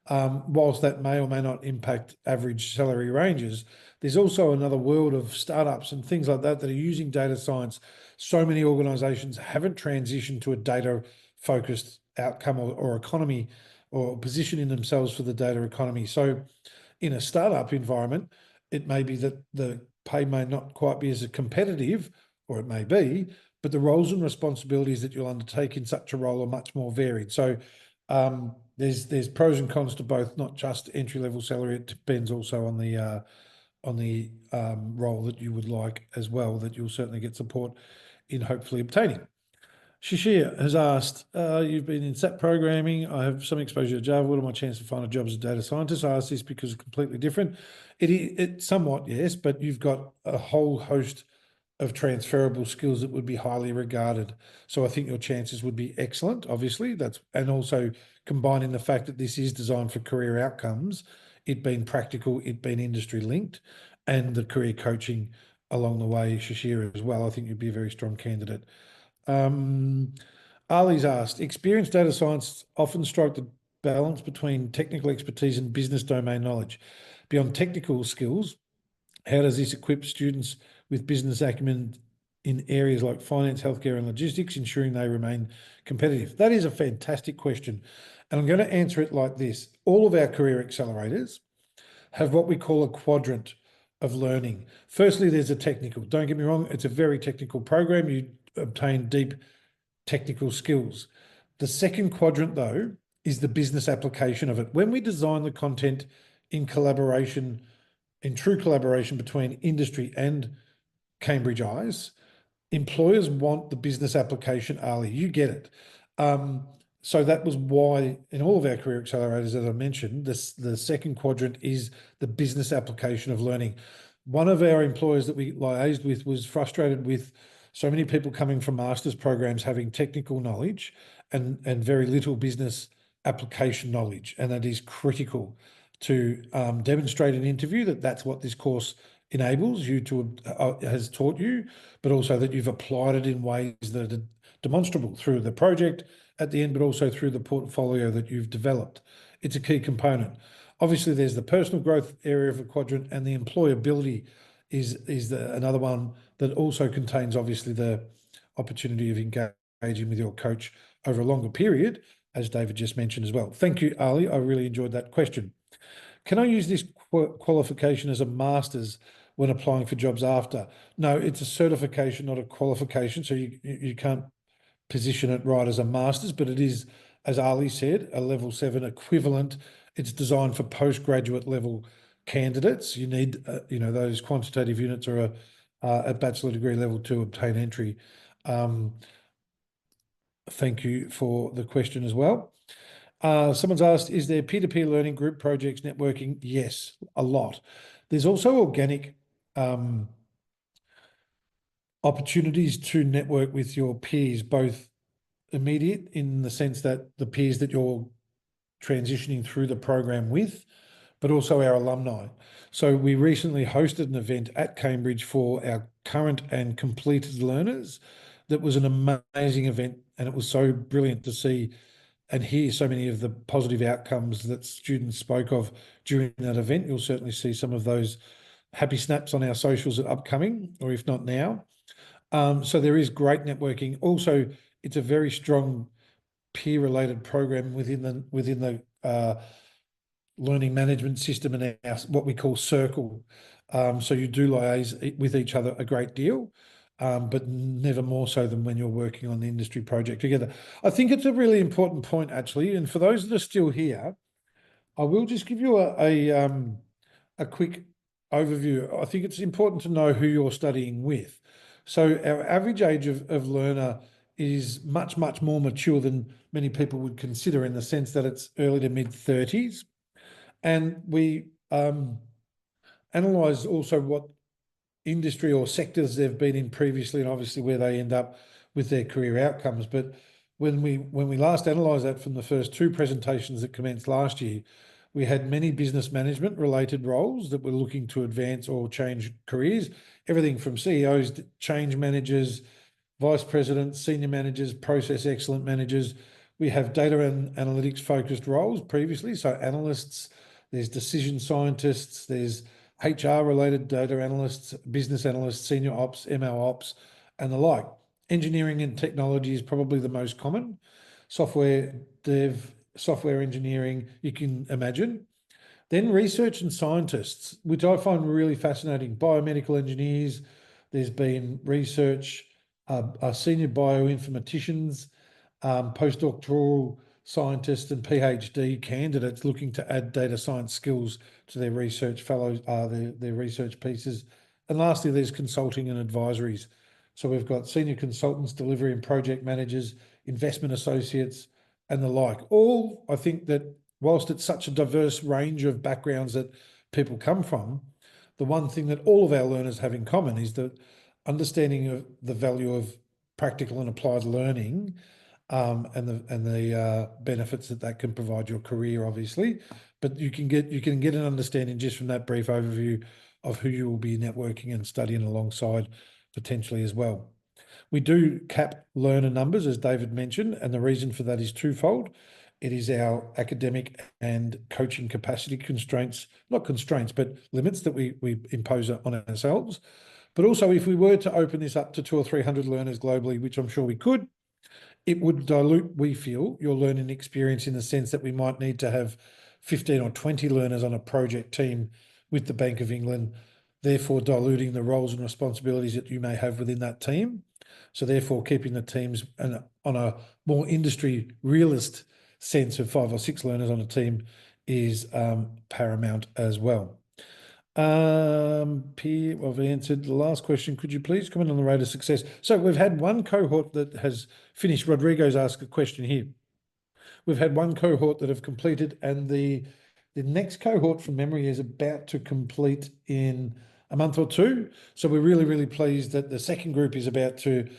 Whilst that may or may not impact average salary ranges, there's also another world of startups and things like that that are using data science. So many organisations haven't transitioned to a data-focused outcome or economy, or positioning themselves for the data economy. So in a startup environment, it may be that the pay may not quite be as competitive, or it may be, but the roles and responsibilities that you'll undertake in such a role are much more varied. So there's pros and cons to both, not just entry-level salary. It depends also on the role that you would like as well, that you'll certainly get support in hopefully obtaining. Shishir has asked, you've been in SAP programming. I have some exposure to Java. What are my chances to find a job as a data scientist? I ask this because it's completely different. It somewhat, yes, but you've got a whole host of transferable skills that would be highly regarded. So I think your chances would be excellent, obviously. And also combining the fact that this is designed for career outcomes, it being practical, it being industry linked, and the career coaching along the way, Shishir, as well. I think you'd be a very strong candidate. Ali's asked, experienced data science often strike the balance between technical expertise and business domain knowledge. Beyond technical skills, how does this equip students with business acumen in areas like finance, healthcare, and logistics, ensuring they remain competitive? That is a fantastic question. And I'm going to answer it like this. All of our career accelerators have what we call a quadrant of learning. Firstly, there's a technical. Don't get me wrong, it's a very technical program. You obtain deep technical skills. The second quadrant, though, is the business application of it. When we design the content in collaboration, in true collaboration between industry and Cambridge Eyes, employers want the business application early. You get it. So that was why in all of our career accelerators, as I mentioned, the second quadrant is the business application of learning. One of our employers that we liaised with was frustrated with so many people coming from master's programs having technical knowledge and very little business application knowledge. And that is critical to demonstrate in an interview that that's what this course enables you to, has taught you, but also that you've applied it in ways that are demonstrable through the project at the end, but also through the portfolio that you've developed. It's a key component. Obviously, there's the personal growth area of the quadrant, and the employability is another one that also contains obviously the opportunity of engaging with your coach over a longer period, as David just mentioned as well. Thank you, Ali. I really enjoyed that question. Can I use this qualification as a master's when applying for jobs after? No, it's a certification, not a qualification. So you can't position it right as a master's, but it is, as Ali said, a level 7 equivalent. It's designed for postgraduate level candidates. You need, those quantitative units are a bachelor degree level to obtain entry. Thank you for the question as well. Someone's asked, is there peer-to-peer learning, group projects, networking? Yes, a lot. There's also organic opportunities to network with your peers, both immediate in the sense that the peers that you're transitioning through the program with, but also our alumni. So we recently hosted an event at Cambridge for our current and completed learners. That was an amazing event, and it was so brilliant to see and hear so many of the positive outcomes that students spoke of during that event. You'll certainly see some of those happy snaps on our socials upcoming, or if not now. So there is great networking. Also, it's a very strong peer-related program within the learning management system and our what we call circle. So you do liaise with each other a great deal, but never more so than when you're working on the industry project together. I think it's a really important point, actually. And for those that are still here, I will just give you a quick overview. I think it's important to know who you're studying with. So our average age of learner is much, much more mature than many people would consider, in the sense that it's early to mid-30s. And we analyse also what industry or sectors they've been in previously, and obviously where they end up with their career outcomes. But when we last analysed that from the first 2 presentations that commenced last year, we had many business management related roles that were looking to advance or change careers, everything from CEOs to change managers, vice presidents, senior managers, process excellent managers. We have data and analytics focused roles previously, so analysts, there's decision scientists, there's HR related data analysts, business analysts, senior ops, ML ops, and the like. Engineering and technology is probably the most common. Software dev, software engineering, you can imagine. Then research and scientists, which I find really fascinating. Biomedical engineers, there's been research, senior bioinformaticians, postdoctoral scientists and PhD candidates looking to add data science skills to their research fellows, their research pieces. And lastly, there's consulting and advisories. So we've got senior consultants, delivery and project managers, investment associates, and the like. All, I think that whilst it's such a diverse range of backgrounds that people come from, the one thing that all of our learners have in common is the understanding of the value of practical and applied learning, and the benefits that can provide your career, obviously. But you can get an understanding just from that brief overview of who you will be networking and studying alongside potentially as well. We do cap learner numbers, as David mentioned, and the reason for that is twofold. It is our academic and coaching capacity constraints, not constraints, but limits that we impose on ourselves. But also, if we were to open this up to 200 or 300 learners globally, which I'm sure we could, it would dilute, we feel, your learning experience, in the sense that we might need to have 15 or 20 learners on a project team with the Bank of England, therefore diluting the roles and responsibilities that you may have within that team. So therefore keeping the teams on a more industry realist sense of 5 or 6 learners on a team is paramount as well. Pierre, I've answered the last question. Could you please comment on the rate of success? So we've had one cohort that has finished. Rodrigo's asked a question here. We've had one cohort that have completed, and the next cohort from memory is about to complete in a month or 2. So we're really, really pleased that the second group is about to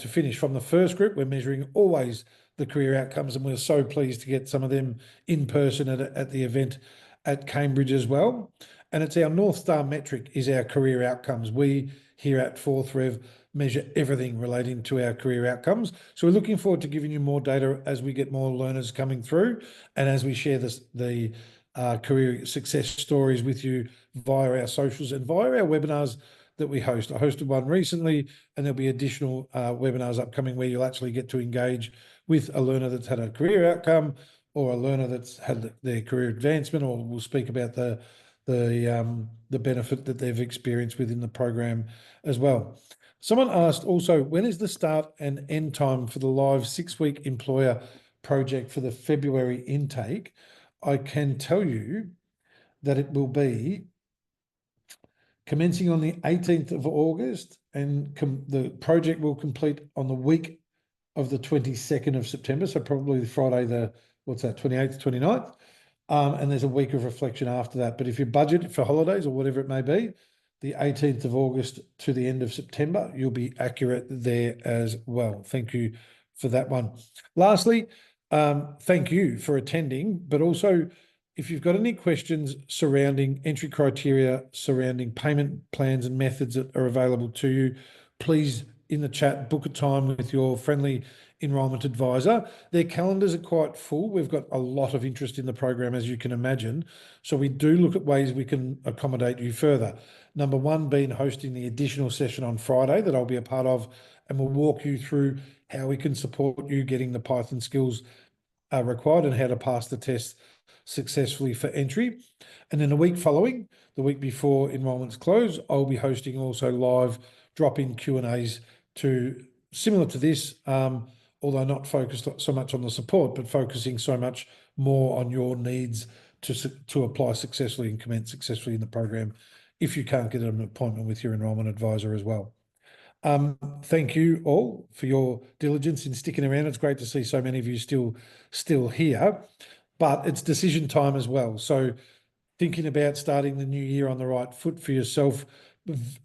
finish. From the first group, we're measuring always the career outcomes, and we're so pleased to get some of them in person at the event at Cambridge as well. And it's our North Star metric is our career outcomes. We here at 4th Rev measure everything relating to our career outcomes. So we're looking forward to giving you more data as we get more learners coming through and as we share the career success stories with you via our socials and via our webinars that we host. I hosted one recently, and there'll be additional webinars upcoming where you'll actually get to engage with a learner that's had a career outcome or a learner that's had their career advancement, or we'll speak about the benefit that they've experienced within the program as well. Someone asked also, when is the start and end time for the live 6-week employer project for the February intake? I can tell you that it will be commencing on the 18th of August, and the project will complete on the week of the 22nd of September. So probably Friday, 28th, 29th. And there's a week of reflection after that. But if you budget for holidays or whatever it may be, the 18th of August to the end of September, you'll be accurate there as well. Thank you for that one. Lastly, thank you for attending, but also if you've got any questions surrounding entry criteria, surrounding payment plans and methods that are available to you, please in the chat, book a time with your friendly enrolment advisor. Their calendars are quite full. We've got a lot of interest in the program, as you can imagine. So we do look at ways we can accommodate you further. Number one being hosting the additional session on Friday that I'll be a part of, and we'll walk you through how we can support you getting the Python skills required and how to pass the test successfully for entry. And then the week following, the week before enrolments close, I'll be hosting also live drop-in Q&As similar to this, although not focused so much on the support, but focusing so much more on your needs to apply successfully and commence successfully in the program if you can't get an appointment with your enrolment advisor as well. Thank you all for your diligence in sticking around. It's great to see so many of you still here, but it's decision time as well. So thinking about starting the new year on the right foot for yourself,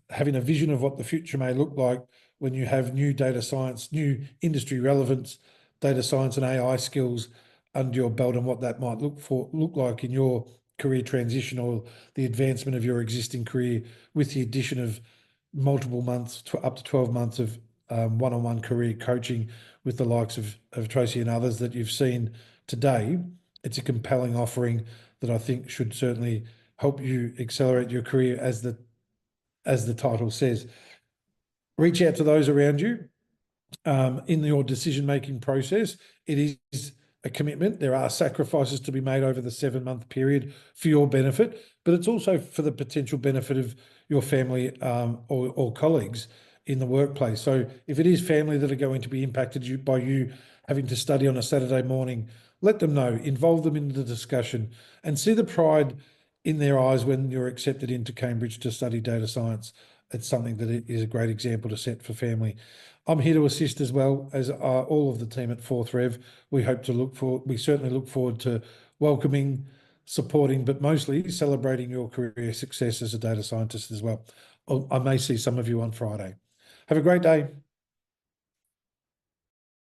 having a vision of what the future may look like when you have new data science, new industry relevance, data science and AI skills under your belt, and what that might look like in your career transition or the advancement of your existing career, with the addition of multiple months to up to 12 months of one-on-one career coaching with the likes of Tracy and others that you've seen today. It's a compelling offering that I think should certainly help you accelerate your career, as the title says. Reach out to those around you in your decision-making process. It is a commitment. There are sacrifices to be made over the 7-month period for your benefit, but it's also for the potential benefit of your family or colleagues in the workplace. So if it is family that are going to be impacted by you having to study on a Saturday morning, let them know, involve them in the discussion, and see the pride in their eyes when you're accepted into Cambridge to study data science. It's something that is a great example to set for family. I'm here to assist as well as all of the team at 4th Rev. We certainly look forward to welcoming, supporting, but mostly celebrating your career success as a data scientist as well. I may see some of you on Friday. Have a great day.